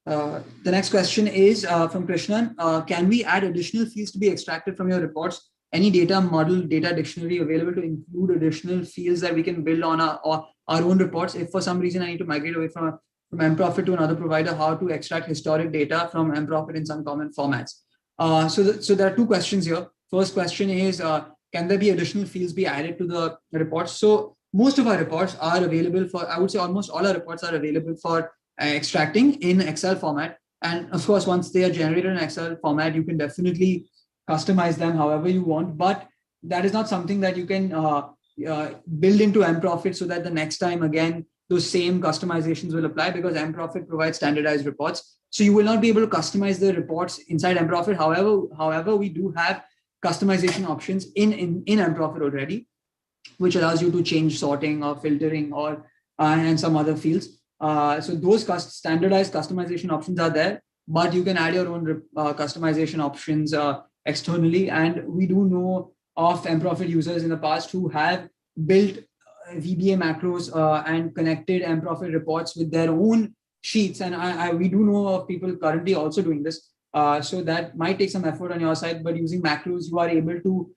The next question is from Krishnan. Can we add additional fields to be extracted from your reports? Any data model, data dictionary available to include additional fields that we can build on our own reports? If for some reason I need to migrate away from MProfit to another provider, how to extract historic data from MProfit in some common formats? So there are two questions here. First question is, can there be additional fields be added to the reports? So most of our reports are available for, I would say almost all our reports are available for extracting in Excel format. And of course, once they are generated in Excel format, you can definitely customize them however you want, but that is not something that you can build into MProfit so that the next time again, those same customizations will apply, because MProfit provides standardized reports. So you will not be able to customize the reports inside MProfit. However, we do have customization options in MProfit already, which allows you to change sorting or filtering or and some other fields. So those standardized customization options are there, but you can add your own customization options externally. And we do know of MProfit users in the past who have built VBA macros and connected MProfit reports with their own sheets. And we do know of people currently also doing this. So that might take some effort on your side, but using macros, you are able to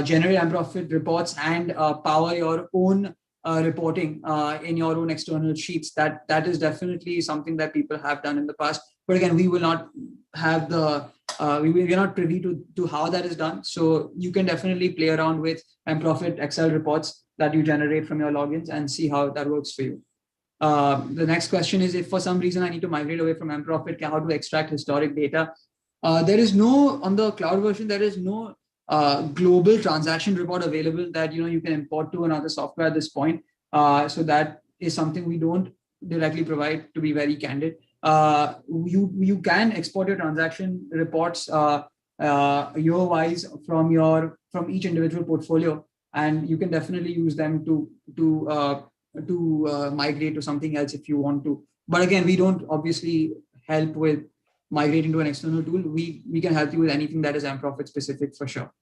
generate MProfit reports and power your own reporting in your own external sheets. That is definitely something that people have done in the past. But again, we will not have we're not privy to how that is done. So you can definitely play around with MProfit Excel reports that you generate from your logins and see how that works for you. The next question is, if for some reason I need to migrate away from MProfit, how to extract historic data? There is no, on the cloud version, there is no global transaction report available that you can import to another software at this point. So that is something we don't directly provide, to be very candid. You can export your transaction reports year-wise from each individual portfolio, and you can definitely use them to migrate to something else if you want to. But again, we don't obviously help with migrating to an external tool. We can help you with anything that is MProfit specific for sure.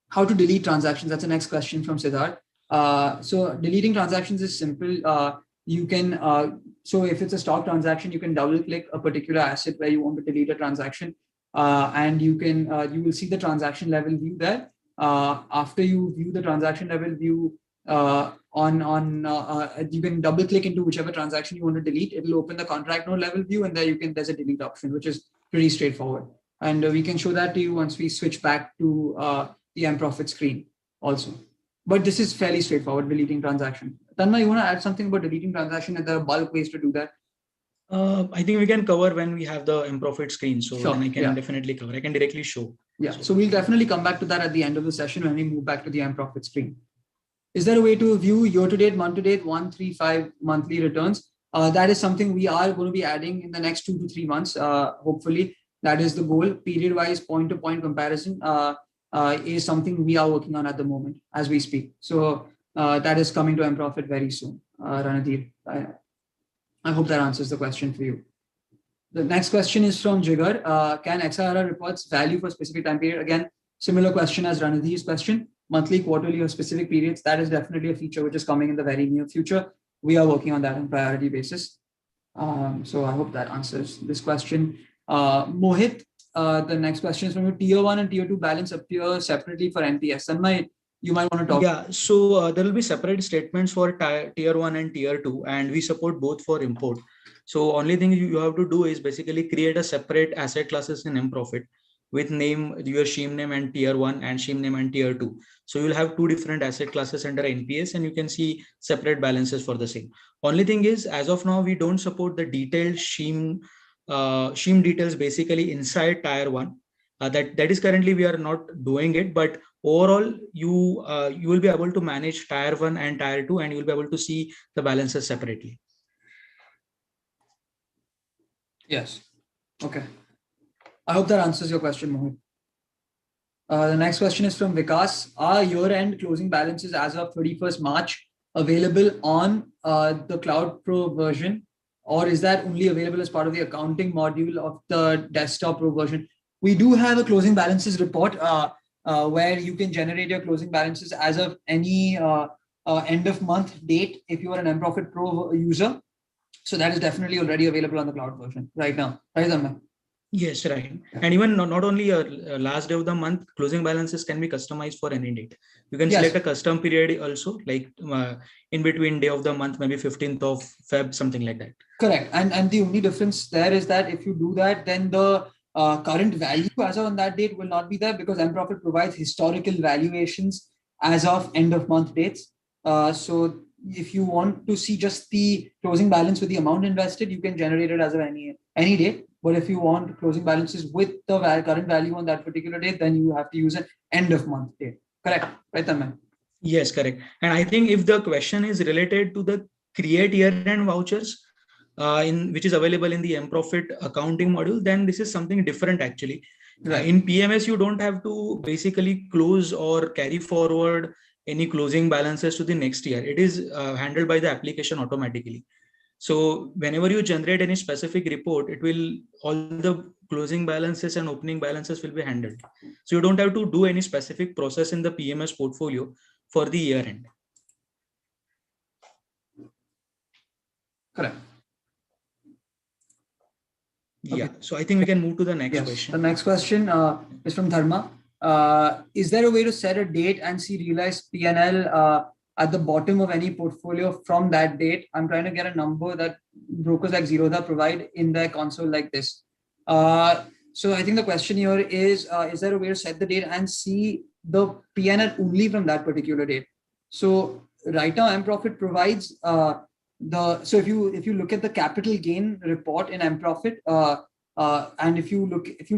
How to delete transactions? That's the next question from Siddharth. So deleting transactions is simple. You can, so if it's a stock transaction, you can double click a particular asset where you want to delete a transaction, and you will see the transaction level view there. After you view the transaction level view, you can double click into whichever transaction you want to delete. It will open the contract note level view, and there there's a delete option, which is pretty straightforward. And we can show that to you once we switch back to the MProfit screen also. But this is fairly straightforward, deleting transaction. Tanmay, you want to add something about deleting transaction and there are bulk ways to do that? I think we can cover when we have the MProfit screen. So sure, then I can definitely cover. I can directly show. Yeah, so we'll definitely come back to that at the end of the session when we move back to the MProfit screen. Is there a way to view year-to-date, month-to-date, 1, 3, 5 monthly returns? That is something we are going to be adding in the next 2 to 3 months. Hopefully, that is the goal. Period-wise, point-to-point comparison. is something we are working on at the moment as we speak. So that is coming to MProfit very soon. Ranadeep, I hope that answers the question for you. The next question is from Jigar. Can XRR reports value for specific time period? Again, similar question as Ranadeep's question. Monthly, quarterly, or specific periods. That is definitely a feature which is coming in the very near future. We are working on that on priority basis. So I hope that answers this question. Mohit, the next question is from you. Tier 1 and Tier 2 balance appear separately for NPS. And you might want to talk. Yeah, so there will be separate statements for Tier 1 and Tier 2, and we support both for import. So only thing you have to do is basically create a separate asset classes in MProfit with name, your shim name and Tier 1 and shim name and Tier 2. So you'll have two different asset classes under NPS, and you can see separate balances for the same. Only thing is, as of now, we don't support the detailed shim details basically inside Tier 1. That is currently we are not doing it, but overall you will be able to manage Tier 1 and Tier 2, and you'll be able to see the balances separately. Yes. Okay. I hope that answers your question, Mohit. The next question is from Vikas. Are year-end closing balances as of 31st March available on the Cloud Pro version, or is that only available as part of the accounting module of the Desktop Pro version? We do have a closing balances report where you can generate your closing balances as of any end of month date if you are an MProfit Pro user. So that is definitely already available on the cloud version right now. Right, Dhamma? Yes, right. And even not only last day of the month, closing balances can be customized for any date. You can select a custom period also, like in between day of the month, maybe 15th of Feb, something like that. Correct. And the only difference there is that if you do that, then the current value as of on that date will not be there, because MProfit provides historical valuations as of end of month dates. So if you want to see just the closing balance with the amount invested, you can generate it as of any date. But if you want closing balances with the current value on that particular date, then you have to use an end of month date. Correct, right, Tanmay? Yes, correct. And I think if the question is related to the create year-end vouchers, which is available in the MProfit accounting module, then this is something different actually. Right. In PMS, you don't have to basically close or carry forward any closing balances to the next year. It is handled by the application automatically. So whenever you generate any specific report, all the closing balances and opening balances will be handled. So you don't have to do any specific process in the PMS portfolio for the year end. Correct. Yeah, okay. So I think we can move to the next question. The next question is from Dharma. Is there a way to set a date and see realized PNL at the bottom of any portfolio from that date? I'm trying to get a number that brokers like Zerodha provide in their console like this. So I think the question here is there a way to set the date and see the PNL only from that particular date? So right now, MProfit provides so if you look at the capital gain report in MProfit, and if you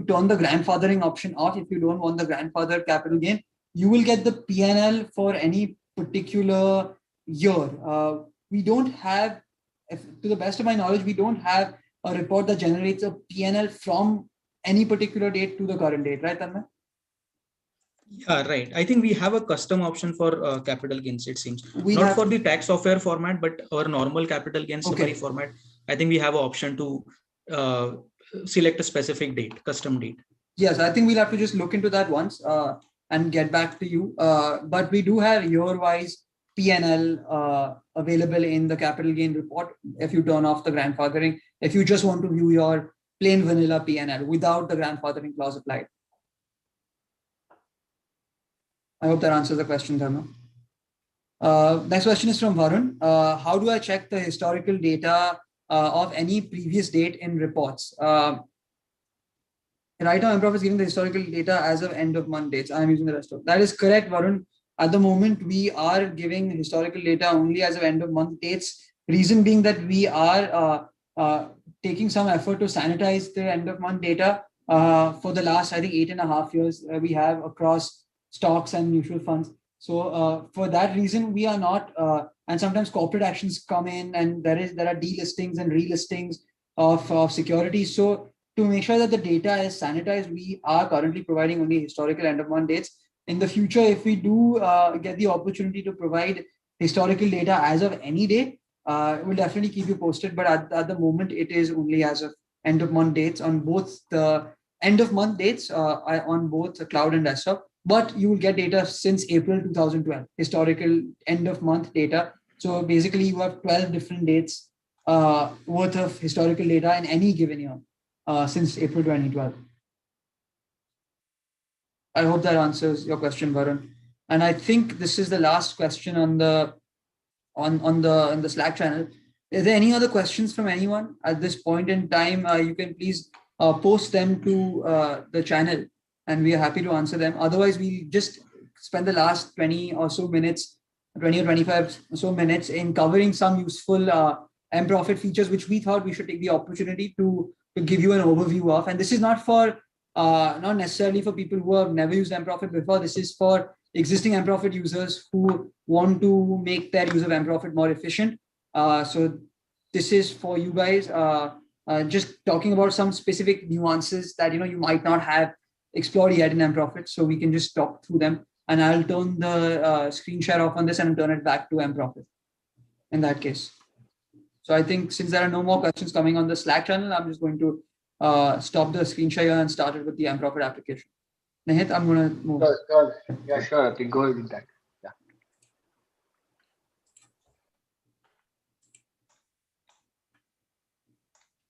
turn the grandfathering option off, if you don't want the grandfather capital gain, you will get the PNL for any particular year. We don't have, to the best of my knowledge, we don't have a report that generates a PNL from any particular date to the current date, right, Tanmay? Yeah, right. I think we have a custom option for capital gains, it seems. Not for the tax software format, but our normal capital gains summary format. I think we have an option to select a specific date, custom date. Yes, I think we'll have to just look into that once and get back to you. But we do have year-wise PNL available in the capital gain report if you turn off the grandfathering, if you just want to view your plain vanilla PNL without the grandfathering clause applied. I hope that answers the question, Dharma. Next question is from Varun. How do I check the historical data of any previous date in reports? Right now, MProfit is giving the historical data as of end of month dates. I'm using the rest of that. Is correct, Varun. At the moment, we are giving historical data only as of end of month dates. Reason being that we are taking some effort to sanitize the end of month data for the last, I think, 8.5 years we have across stocks and mutual funds. So for that reason, we are not, and sometimes corporate actions come in, and there are delistings and relistings of securities. So to make sure that the data is sanitized, we are currently providing only historical end of month dates. in the future, if we do get the opportunity to provide historical data as of any day, we'll definitely keep you posted. But at the moment, it is only as of end of month dates on both the end of month dates on both the cloud and desktop. But you will get data since April 2012, historical end of month data. So basically, you have 12 different dates worth of historical data in any given year since April 2012. I hope that answers your question, Varun. And I think this is the last question on the Slack channel. Is there any other questions from anyone at this point in time? You can please post them to the channel, and we are happy to answer them. Otherwise, we just spend the last 20 or so minutes, 20 or 25 or so minutes in covering some useful MProfit features, which we thought we should take the opportunity to give you an overview of. And this is not for not necessarily for people who have never used MProfit before. This is for existing MProfit users who want to make their use of MProfit more efficient. So this is for you guys, just talking about some specific nuances that you might not have explored yet in MProfit. So we can just talk through them, and I'll turn the screen share off on this and turn it back to MProfit in that case. So I think since there are no more questions coming on the Slack channel, I'm just going to stop the screen share and start it with the MProfit application. Nihit, I'm going to move. Yeah, sure. I think go ahead with that. Yeah.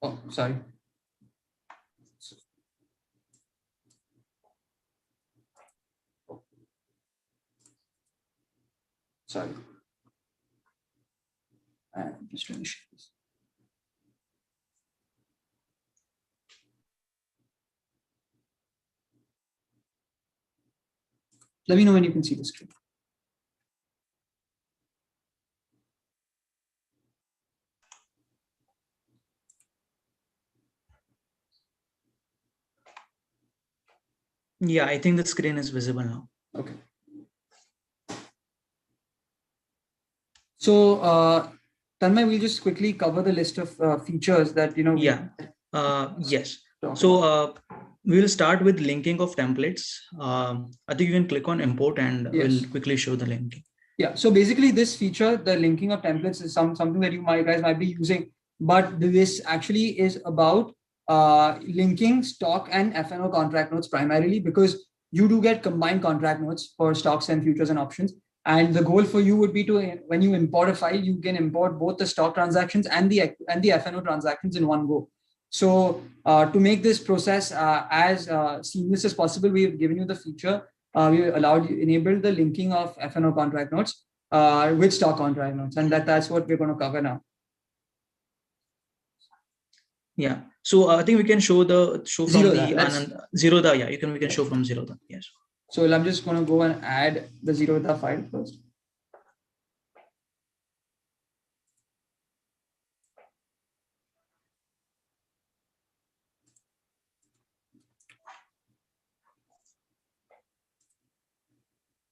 Oh, sorry. Sorry. I'm just trying to share this. Let me know when you can see the screen. Yeah, I think the screen is visible now. Okay. So, Tanmay, we'll just quickly cover the list of features that Yeah. Yes. So we will start with linking of templates. I think you can click on import and we'll quickly show the linking. Yeah. So basically, this feature, the linking of templates, is something that you guys might be using, but this actually is about linking stock and FNO contract notes primarily, because you do get combined contract notes for stocks and futures and options. And the goal for you would be to, when you import a file, you can import both the stock transactions and the FNO transactions in one go. So to make this process as seamless as possible, we've given you the feature. We enabled the linking of FNO contract notes with stock contract notes, and that's what we're going to cover now. Yeah. So I think we can show from Zerodha. Yeah, we can show from Zerodha. Yes. So I'm just going to go and add the Zerodha file first.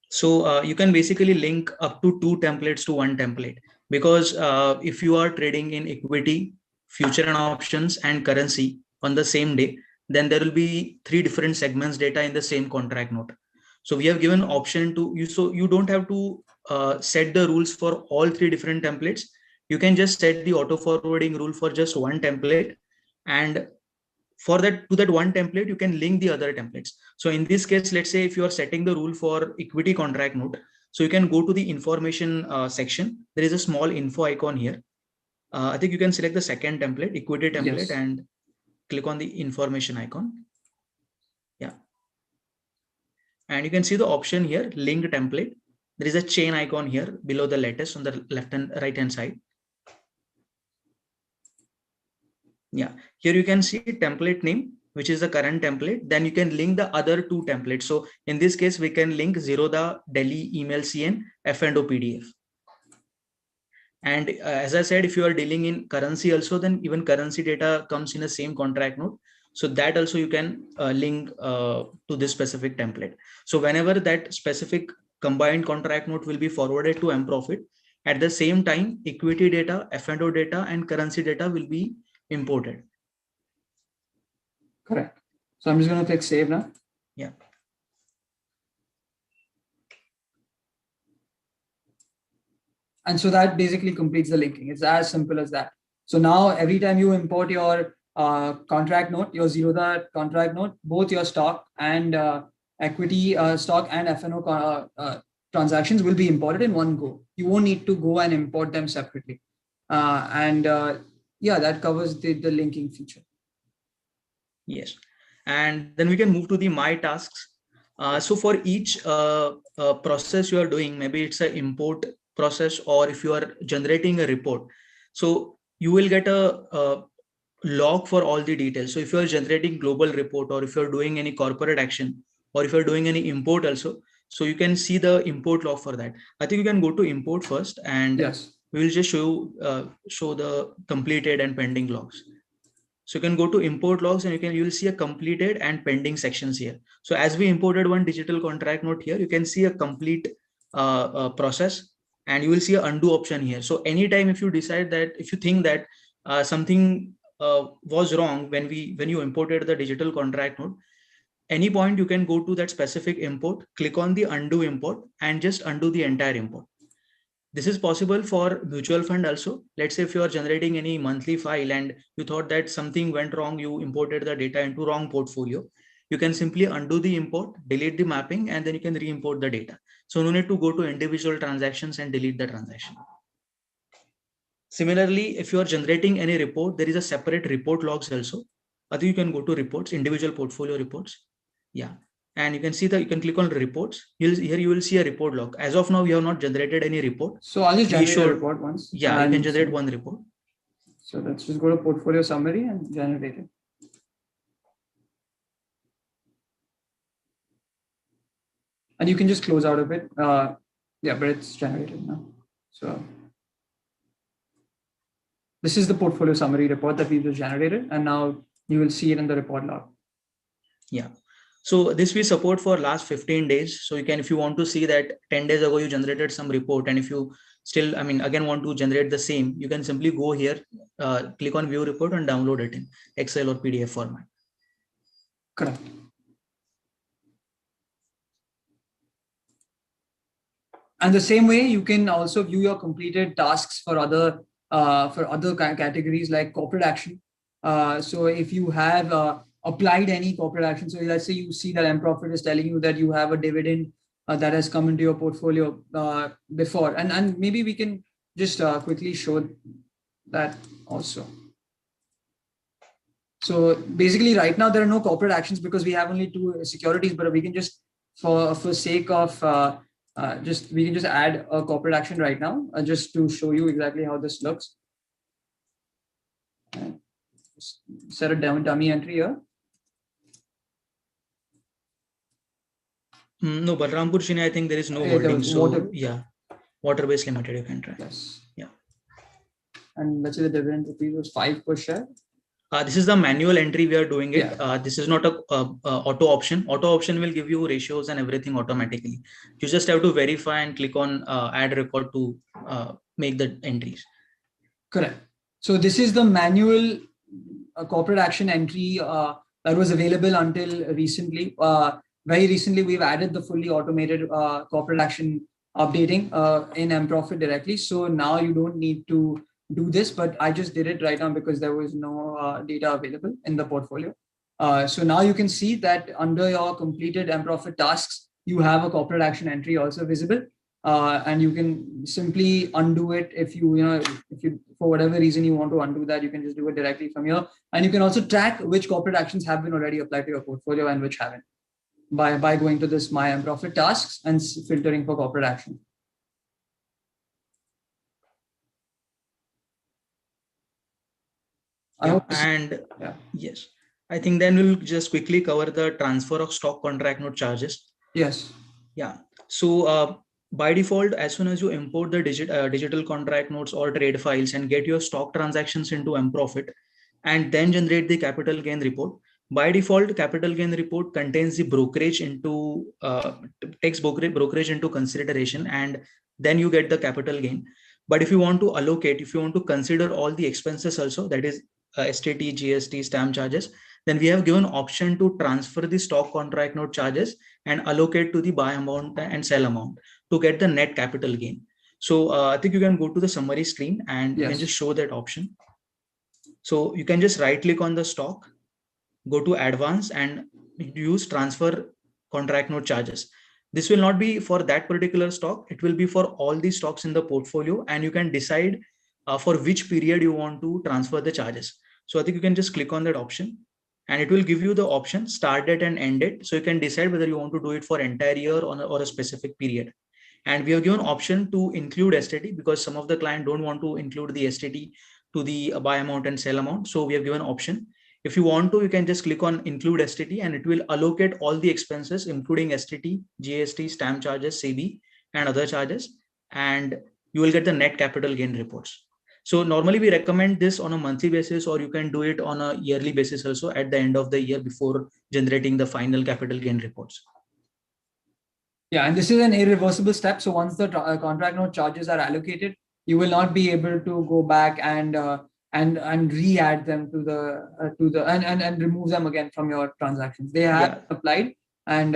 So you can basically link up to 2 templates to one template, because if you are trading in equity, future and options and currency on the same day, then there will be 3 different segments data in the same contract note. So we have given option to you, so you don't have to set the rules for all 3 different templates. You can just set the auto forwarding rule for just one template, and for that, to that one template, you can link the other templates. So in this case, let's say if you are setting the rule for equity contract note, so you can go to the information section. There is a small info icon here. I think you can select the second template, equity template, and click on the information icon. Yeah. And you can see the option here, link template. There is a chain icon here below the latest on the left and right hand side. Yeah, here you can see template name, which is the current template. Then you can link the other 2 templates. So in this case, we can link Zerodha, Delhi, email CN, F&O PDF. And as I said, if you are dealing in currency also, then even currency data comes in the same contract note. So that also you can link to this specific template. So whenever that specific combined contract note will be forwarded to MProfit, at the same time, equity data, F&O data, and currency data will be imported. Correct. So I'm just going to click save now. Yeah. And so that basically completes the linking. It's as simple as that. So now every time you import your contract note, your Zerodha contract note, both your stock and equity stock and FNO transactions will be imported in one go. You won't need to go and import them separately. Yeah, that covers the linking feature. Yes. And then we can move to the My Tasks. So for each process you are doing, maybe it's an import process, or if you are generating a report, so you will get a log for all the details. So if you are generating global report, or if you're doing any corporate action, or if you're doing any import also, so you can see the import log for that. I think you can go to import first, and yes, we will just show the completed and pending logs. So you can go to import logs, and you will see a completed and pending sections here. So as we imported one digital contract note here, you can see a complete process, and you will see an undo option here. So anytime if you decide that, if you think that something was wrong when you imported the digital contract note, any point you can go to that specific import, click on the undo import, and just undo the entire import. This is possible for mutual fund also. Let's say if you are generating any monthly file and you thought that something went wrong, you imported the data into wrong portfolio, you can simply undo the import, delete the mapping, and then you can re-import the data. So no need to go to individual transactions and delete the transaction. Similarly, if you are generating any report, there is a separate report logs also. I think you can go to reports, individual portfolio reports. Yeah. And you can see that you can click on reports. Here you will see a report log. As of now, we have not generated any report. So I'll just generate a report once. Yeah, you can generate one report. So let's just go to portfolio summary and generate it. And you can just close out of it. Yeah, but it's generated now. So this is the portfolio summary report that we just generated, and now you will see it in the report log. Yeah. So this we support for last 15 days. So you can, if you want to see that 10 days ago you generated some report, and if you still, again want to generate the same, you can simply go here, click on view report and download it in Excel or PDF format. Correct. And the same way, you can also view your completed tasks for other categories like corporate action. So if you have applied any corporate action, so let's say you see that MProfit is telling you that you have a dividend that has come into your portfolio before, and maybe we can just quickly show that also. So basically right now there are no corporate actions because we have only 2 securities, but we can just, for sake of we can just add a corporate action right now, just to show you exactly how this looks. Just set a dummy entry here. No, but Rampur Chini, I think there is no holding. So yeah, Water-based limited you can try. Yes. Yeah. And let's say the dividend rupees was 5 per share. This is the manual entry we are doing it. Yeah. This is not a auto option. Auto option will give you ratios and everything automatically. You just have to verify and click on add record to make the entries. Correct. So this is the manual corporate action entry that was available until recently. Very recently, we've added the fully automated corporate action updating in MProfit directly. So now you don't need to do this, but I just did it right now because there was no data available in the portfolio. So now you can see that under your completed MProfit tasks, you have a corporate action entry also visible. And you can simply undo it if you for whatever reason you want to undo that, you can just do it directly from here. And you can also track which corporate actions have been already applied to your portfolio and which haven't by going to this My MProfit tasks and filtering for corporate action. Yes, I think then we'll just quickly cover the transfer of stock contract note charges. Yes. Yeah. So by default, as soon as you import the digital contract notes or trade files and get your stock transactions into MProfit and then generate the capital gain report, by default, capital gain report contains the brokerage into takes brokerage into consideration, and then you get the capital gain. But if you want to allocate, if you want to consider all the expenses also, that is STT, GST, stamp charges, then we have given option to transfer the stock contract note charges and allocate to the buy amount and sell amount to get the net capital gain. So I think you can go to the summary screen and you can just show that option. So you can just right click on the stock, go to advanced and use transfer contract note charges. This will not be for that particular stock. It will be for all the stocks in the portfolio, and you can decide for which period you want to transfer the charges. So I think you can just click on that option and it will give you the option start date and end date. So you can decide whether you want to do it for entire year or a specific period. And we have given option to include STT because some of the client don't want to include the STT to the buy amount and sell amount. So we have given option. If you want to, you can just click on include STT and it will allocate all the expenses, including STT, GST, stamp charges, SEBI, and other charges. And you will get the net capital gain reports. So normally we recommend this on a monthly basis, or you can do it on a yearly basis also at the end of the year before generating the final capital gain reports. Yeah, and this is an irreversible step. So once the contract note charges are allocated, you will not be able to go back and re-add them to the and remove them again from your transactions. They have applied, and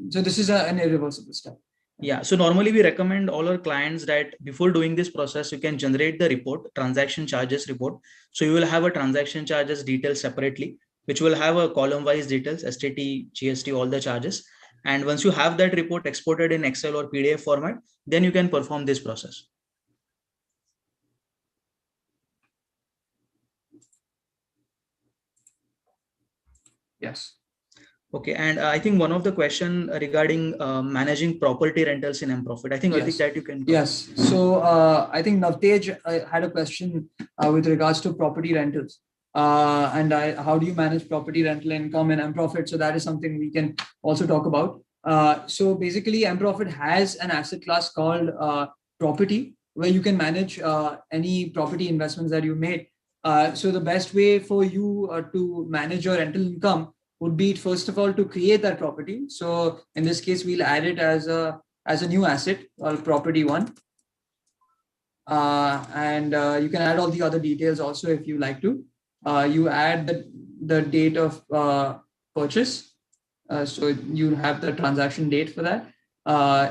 so this is an irreversible step. Yeah, so normally we recommend all our clients that before doing this process, you can generate the report, transaction charges report. So you will have a transaction charges details separately, which will have a column wise details, STT, GST, all the charges. And once you have that report exported in Excel or PDF format, then you can perform this process. Yes. Okay, and I think one of the question regarding managing property rentals in MProfit, I think that you can. Yes. So I think Navtej had a question with regards to property rentals. And how do you manage property rental income in MProfit? So that is something we can also talk about. So basically, MProfit has an asset class called property, where you can manage any property investments that you made. So the best way for you to manage your rental income would be, first of all, to create that property. So in this case, we'll add it as a new asset called property one. And you can add all the other details also if you like to. You add the date of purchase. So you have the transaction date for that.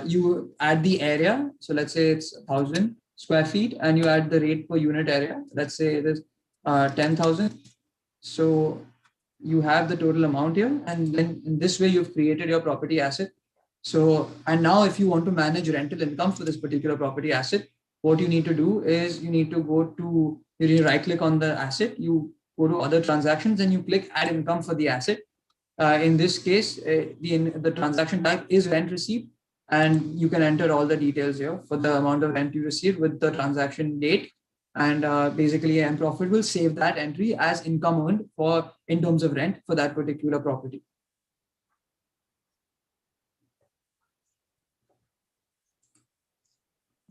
You add the area. So let's say it's 1,000 square feet, and you add the rate per unit area. Let's say it is 10,000. So you have the total amount here, and then in this way you've created your property asset. So, and now if you want to manage rental income for this particular property asset, what you need to do is you need to go to, you right click on the asset, you go to other transactions and you click add income for the asset. In this case, the transaction type is rent received, and you can enter all the details here for the amount of rent you received with the transaction date. And basically MProfit will save that entry as income earned in terms of rent for that particular property.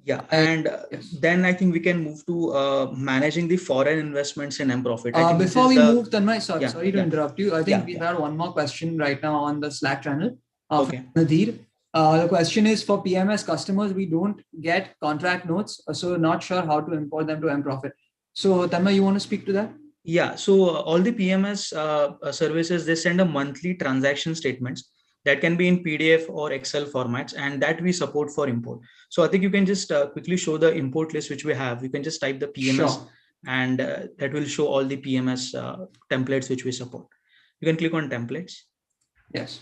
Yeah, and then I think we can move to managing the foreign investments in MProfit. Before we move, Tanmay, sorry to interrupt you. I think we have one more question right now on the Slack channel. Okay. Nadir. The question is, for PMS customers, we don't get contract notes, so not sure how to import them to MProfit. So Tanmay, you want to speak to that? Yeah, so all the PMS services, they send a monthly transaction statements that can be in PDF or Excel formats, and that we support for import. So I think you can just quickly show the import list which we have. You can just type the PMS and that will show all the PMS templates which we support. You can click on templates. Yes.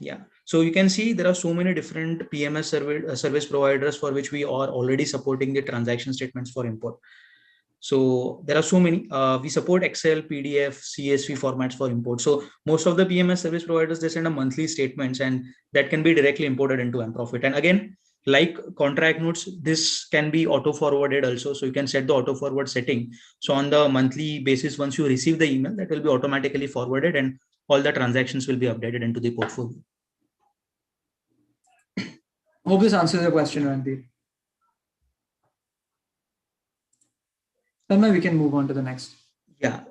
Yeah. So you can see there are so many different PMS service providers for which we are already supporting the transaction statements for import. So there are so many. We support Excel, PDF, CSV formats for import. So most of the PMS service providers, they send a monthly statements, and that can be directly imported into MProfit. And again, like contract notes, this can be auto forwarded also. So you can set the auto forward setting. So on the monthly basis, once you receive the email, that will be automatically forwarded and all the transactions will be updated into the portfolio. Hope this answers the question, Randeep. Then we can move on to the next. Yeah,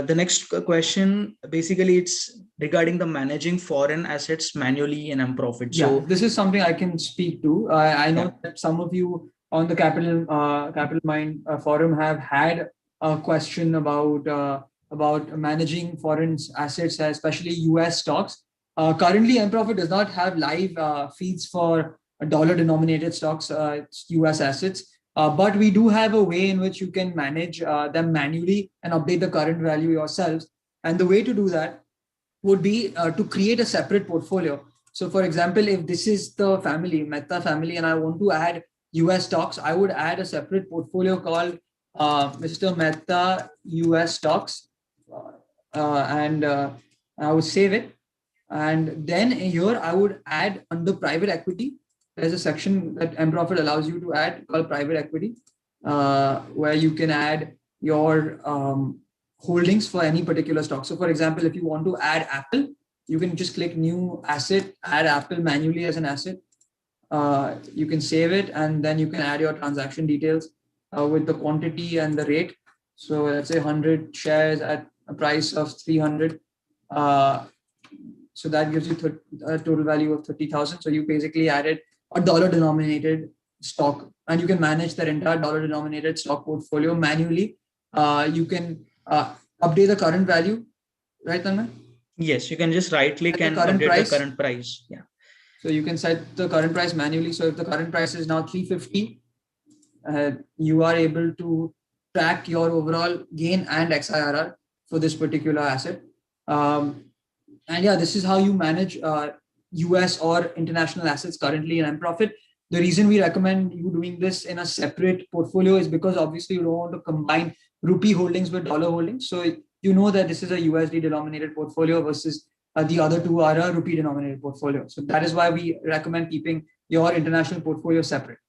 the next question, basically it's regarding the managing foreign assets manually in MProfit. So this is something I can speak to. I know that some of you on the Capital Mind forum have had a question about managing foreign assets, especially US stocks. Currently, MProfit does not have live feeds for dollar-denominated stocks, US assets. But we do have a way in which you can manage them manually and update the current value yourselves. And the way to do that would be to create a separate portfolio. So for example, if this is the family, Mehta family, and I want to add US stocks, I would add a separate portfolio called Mr. Mehta US stocks. And I would save it. And then here I would add under private equity. There's a section that MProfit allows you to add called private equity, where you can add your holdings for any particular stock. So for example, if you want to add Apple, you can just click new asset, add Apple manually as an asset. You can save it, and then you can add your transaction details with the quantity and the rate. So let's say 100 shares at a price of 300. So that gives you a total value of 30,000. So you basically added a dollar denominated stock, and you can manage that entire dollar denominated stock portfolio manually. You can update the current value, right, Tanmay? Yes, you can just right click and update the current price. Yeah. So you can set the current price manually. So if the current price is now 350, you are able to track your overall gain and XIRR for this particular asset. And yeah, this is how you manage US or international assets currently in MProfit. The reason we recommend you doing this in a separate portfolio is because obviously you don't want to combine rupee holdings with dollar holdings. So you know that this is a USD denominated portfolio versus the other two are a rupee denominated portfolio. So that is why we recommend keeping your international portfolio separate,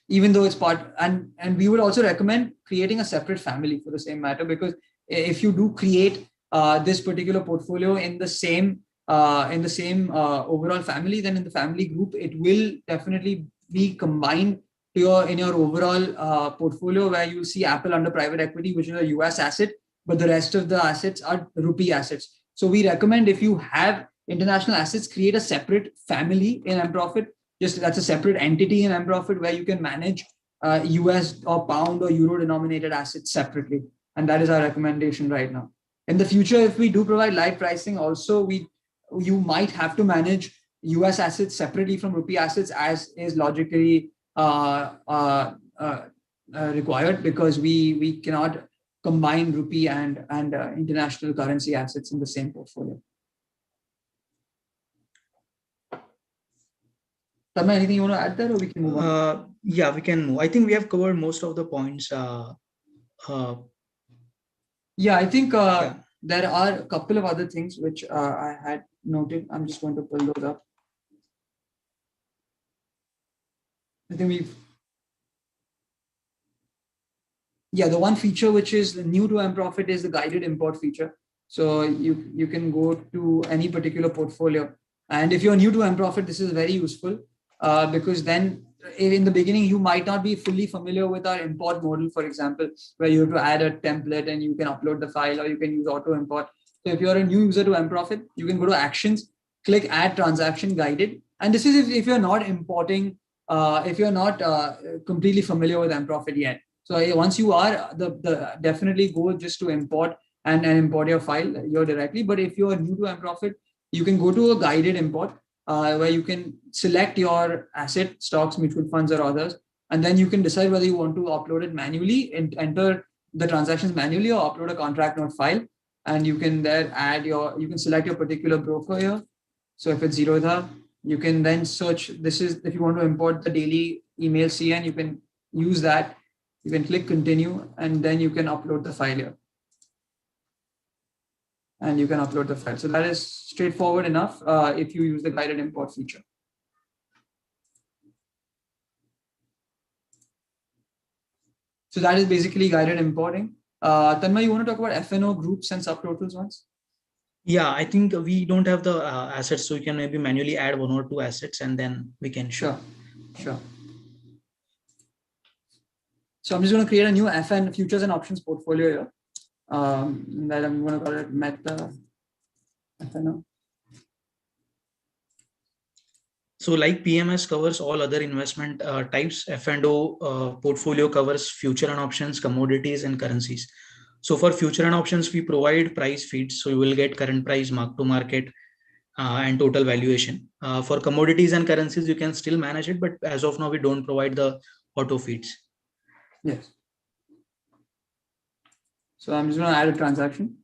even though it's part. And we would also recommend creating a separate family for the same matter, because if you do create this particular portfolio in the same overall family, then in the family group, it will definitely be combined to in your overall portfolio, where you see Apple under private equity, which is a US asset, but the rest of the assets are rupee assets. So we recommend, if you have international assets, create a separate family in MProfit. Just that's a separate entity in MProfit where you can manage US or pound or euro denominated assets separately. And that is our recommendation right now. In the future, if we do provide live pricing, also you might have to manage US assets separately from rupee assets, as is logically required, because we cannot combine rupee and international currency assets in the same portfolio. Tanmay, anything you want to add there, or we can move on? Yeah, we can move. I think we have covered most of the points. Yeah, I think there are a couple of other things which I had noted. I'm just going to pull those up. I think the one feature which is new to MProfit is the guided import feature. So you can go to any particular portfolio. And if you're new to MProfit, this is very useful because then in the beginning, you might not be fully familiar with our import model, for example, where you have to add a template and you can upload the file, or you can use auto import. So if you're a new user to MProfit, you can go to actions, click add transaction guided. And this is if you're not importing, if you're not completely familiar with MProfit yet. So once you are, definitely go just to import and import your file here directly. But if you're new to MProfit, you can go to a guided import where you can select your asset, stocks, mutual funds, or others. And then you can decide whether you want to upload it manually and enter the transactions manually, or upload a contract note file. And you can there you can select your particular broker here. So if it's Zerodha, you can then search. This is if you want to import the daily email CN, you can use that. You can click continue, and then you can upload the file here. And you can upload the file. So that is straightforward enough if you use the guided import feature. So that is basically guided importing. Tanmay, you want to talk about FNO groups and subtotals once? Yeah, I think we don't have the assets, so we can maybe manually add one or two assets, and then we can show. Sure. So I'm just going to create a new FN futures and options portfolio here. That I'm going to call it Meta FNO. So like PMS covers all other investment types, F&O portfolio covers future and options, commodities, and currencies. So for future and options, we provide price feeds. So you will get current price, mark to market, and total valuation. For commodities and currencies, you can still manage it, but as of now, we don't provide the auto feeds. Yes. So I'm just going to add a transaction.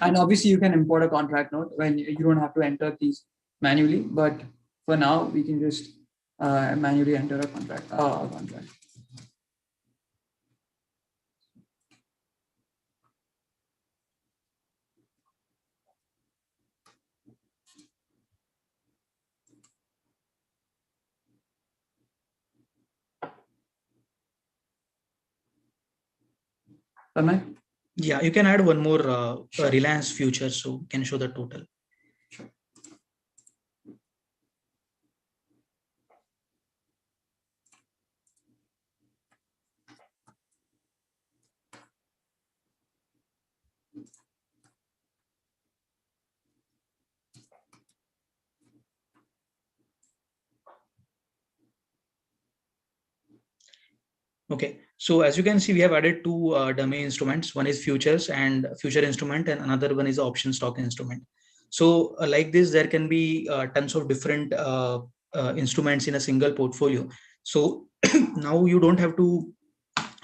And obviously you can import a contract note when you don't have to enter these manually, but for now we can just manually enter a contract. Yeah, you can add one more Sure. Reliance future, so you can show the total. Sure. Okay, so as you can see, we have added two dummy instruments. One is futures and future instrument, and another one is option stock instrument. So like this, there can be tons of different instruments in a single portfolio. So now you don't have to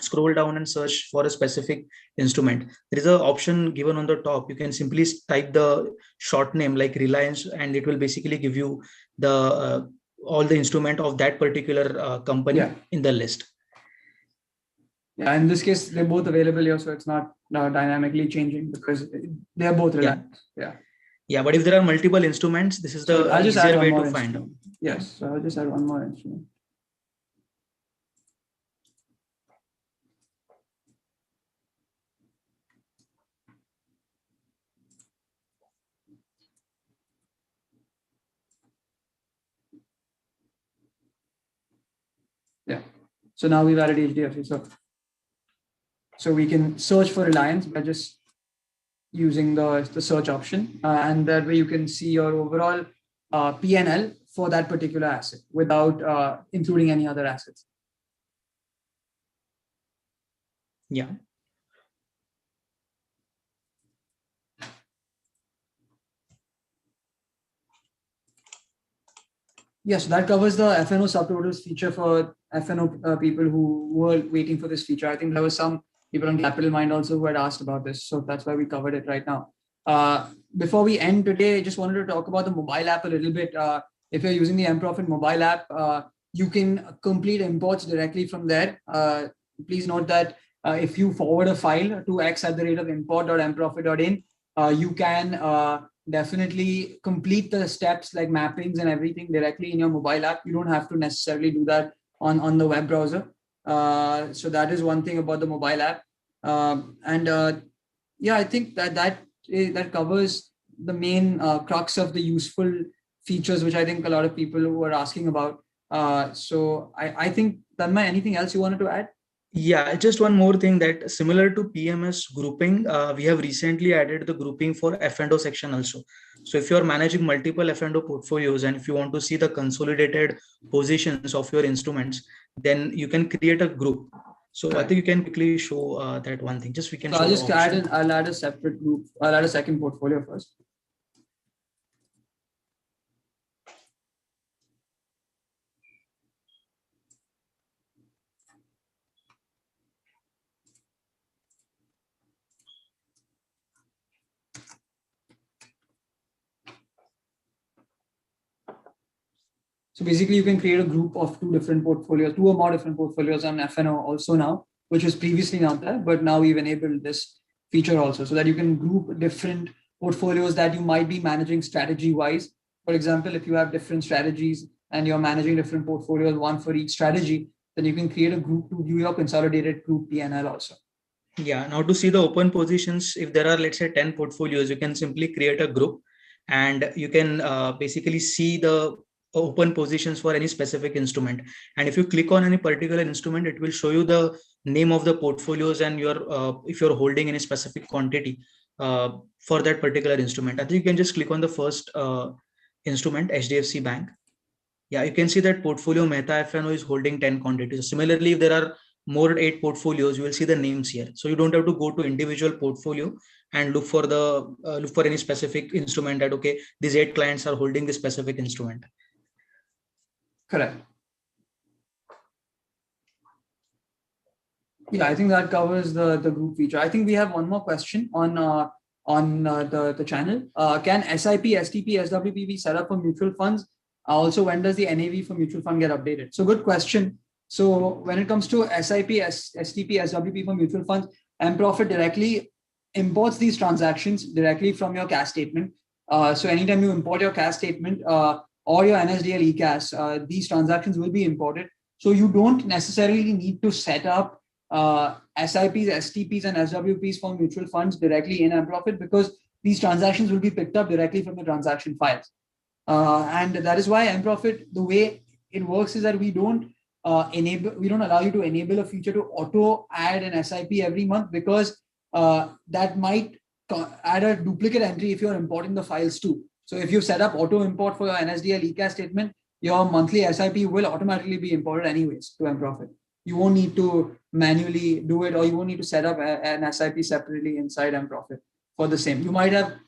scroll down and search for a specific instrument. There is an option given on the top. You can simply type the short name like Reliance, and it will basically give you the all the instrument of that particular company in the list. Yeah, in this case, they're both available here, so it's not dynamically changing because they are both Reliance. Yeah, but if there are multiple instruments, this is the easier way to find out. Yes, so I'll just add one more instrument. Yeah, so now we've added HDFC. So we can search for Reliance by just using the search option, and that way you can see your overall P&L for that particular asset without including any other assets. Yeah. Yes, that covers the FNO subtotals feature for FNO people who were waiting for this feature. I think there were some people on Capital Mind also who had asked about this. So that's why we covered it right now. Before we end today, I just wanted to talk about the mobile app a little bit. If you're using the MProfit mobile app, you can complete imports directly from there. Please note that if you forward a file to x@import.mprofit.in, you can definitely complete the steps like mappings and everything directly in your mobile app. You don't have to necessarily do that on the web browser. So that is one thing about the mobile app. Yeah, I think that covers the main crux of the useful features, which I think a lot of people were asking about. So I think, Tanmay, anything else you wanted to add? Yeah, just one more thing, that similar to PMS grouping, we have recently added the grouping for F&O section also. So if you're managing multiple F&O portfolios and if you want to see the consolidated positions of your instruments, then you can create a group. So I think you can quickly show that one thing. Just we can. So I'll just I'll add a separate group. I'll add a second portfolio first. So basically, you can create a group of two or more different portfolios on FNO also now, which was previously not there, but now we've enabled this feature also so that you can group different portfolios that you might be managing strategy-wise. For example, if you have different strategies and you're managing different portfolios, one for each strategy, then you can create a group to view your consolidated group P&L also. Yeah, now to see the open positions, if there are, let's say, 10 portfolios, you can simply create a group and you can basically see the open positions for any specific instrument. And if you click on any particular instrument, it will show you the name of the portfolios and your if you're holding any specific quantity for that particular instrument. I think you can just click on the first instrument, HDFC Bank. Yeah, you can see that portfolio Mehta FNO is holding 10 quantities. Similarly, if there are more 8 portfolios, you will see the names here. So you don't have to go to individual portfolio and look for the look for any specific instrument that, okay, these 8 clients are holding this specific instrument. Correct. Yeah, I think that covers the group feature. I think we have one more question on the channel. Can SIP, STP, SWP be set up for mutual funds? Also, when does the NAV for mutual fund get updated? So good question. So when it comes to SIP, STP, SWP for mutual funds, MProfit directly imports these transactions directly from your cash statement. So anytime you import your cash statement or your NSDL eCash, these transactions will be imported. So you don't necessarily need to set up SIPs, STPs, and SWPs for mutual funds directly in MProfit, because these transactions will be picked up directly from the transaction files. And that is why MProfit, the way it works is that we don't allow you to enable a feature to auto add an SIP every month, because that might add a duplicate entry if you're importing the files too. So if you set up auto import for your NSDL eCash statement, your monthly SIP will automatically be imported anyways to MProfit. You won't need to manually do it, or you won't need to set up an SIP separately inside MProfit for the same. You might have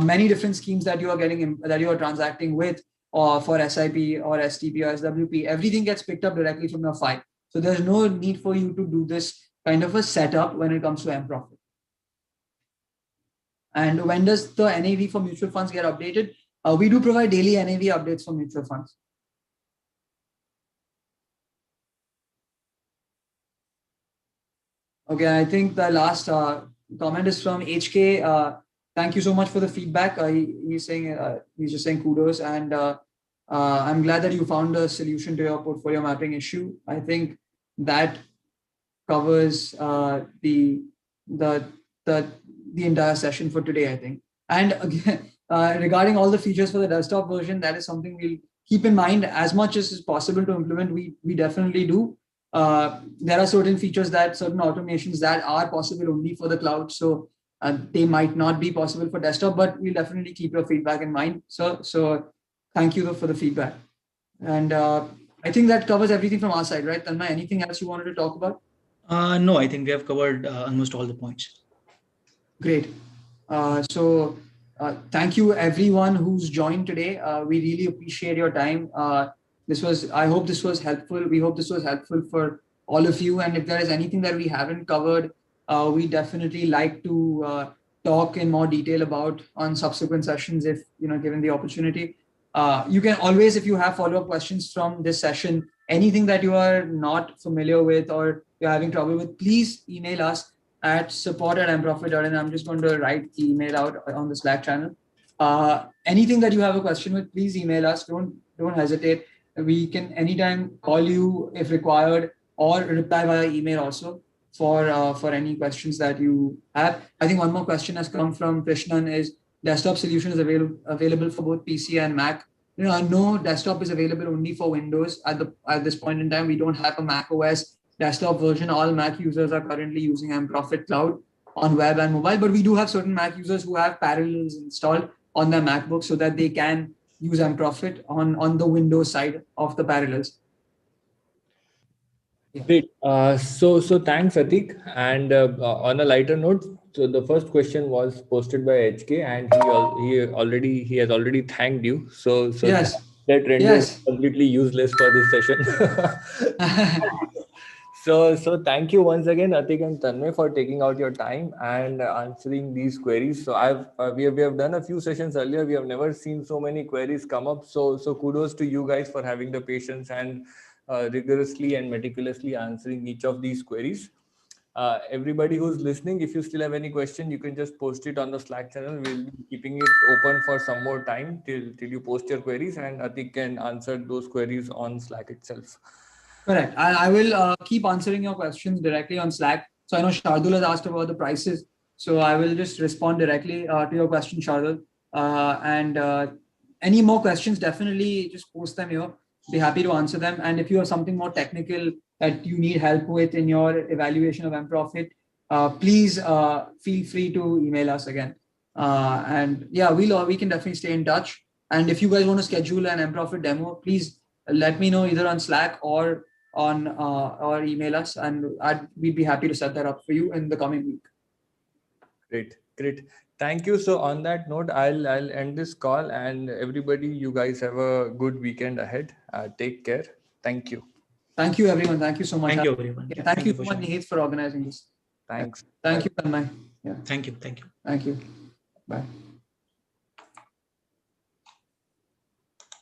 many different schemes that you are transacting with, or for SIP or STP or SWP. Everything gets picked up directly from your file. So there's no need for you to do this kind of a setup when it comes to MProfit. And when does the NAV for mutual funds get updated? We do provide daily NAV updates for mutual funds. Okay, I think the last comment is from HK. Thank you so much for the feedback. He's just saying kudos, and I'm glad that you found a solution to your portfolio mapping issue. I think that covers the entire session for today, I think. And again, regarding all the features for the desktop version, that is something we'll keep in mind as much as is possible to implement. We definitely do. There are certain features, certain automations that are possible only for the cloud. So they might not be possible for desktop, but we'll definitely keep your feedback in mind. So thank you for the feedback. And I think that covers everything from our side, right? Tanmay, anything else you wanted to talk about? No, I think we have covered almost all the points. Great. So thank you everyone who's joined today. We really appreciate your time. I hope this was helpful. We hope this was helpful for all of you. And if there is anything that we haven't covered, we definitely like to talk in more detail about on subsequent sessions, if given the opportunity. You can always, if you have follow-up questions from this session, anything that you are not familiar with or you're having trouble with, please email us at support@mprofit.in. I'm just going to write the email out on the Slack channel. Anything that you have a question with, please email us. Don't hesitate. We can anytime call you if required, or reply via email also for any questions that you have. I think one more question has come from Krishnan: is desktop solution is available for both PC and Mac? No, desktop is available only for Windows at this point in time. We don't have a Mac OS desktop version. All Mac users are currently using MProfit Cloud on web and mobile, but we do have certain Mac users who have Parallels installed on their MacBook so that they can use MProfit on the Windows side of the Parallels. Yeah. Great. So thanks, Atik. And on a lighter note, so the first question was posted by HK, and he has already thanked you. So yes, that renders completely useless for this session. So thank you once again, Atik and Tanmay, for taking out your time and answering these queries. So we have done a few sessions earlier. We have never seen so many queries come up. So kudos to you guys for having the patience and rigorously and meticulously answering each of these queries. Everybody who's listening, if you still have any question, you can just post it on the Slack channel. We'll be keeping it open for some more time till you post your queries, and Atik can answer those queries on Slack itself. Correct. I will keep answering your questions directly on Slack. So I know Shardul has asked about the prices. So I will just respond directly to your question, Shardul. And any more questions, definitely just post them here. Be happy to answer them. And if you have something more technical that you need help with in your evaluation of MProfit, please feel free to email us again. And yeah, we can definitely stay in touch. And if you guys want to schedule an MProfit demo, please let me know either on Slack or email us, and we'd be happy to set that up for you in the coming week. Great. Thank you. So on that note, I'll end this call, and everybody, you guys have a good weekend ahead. Take care. Thank you. Thank you, everyone. Thank you so much. Thank you, everyone. Yeah, thank you so for much, sharing. Nihit, for organizing this. Thanks. Thank you, Tanmay. Yeah. Thank you. Thank you. Thank you. Bye.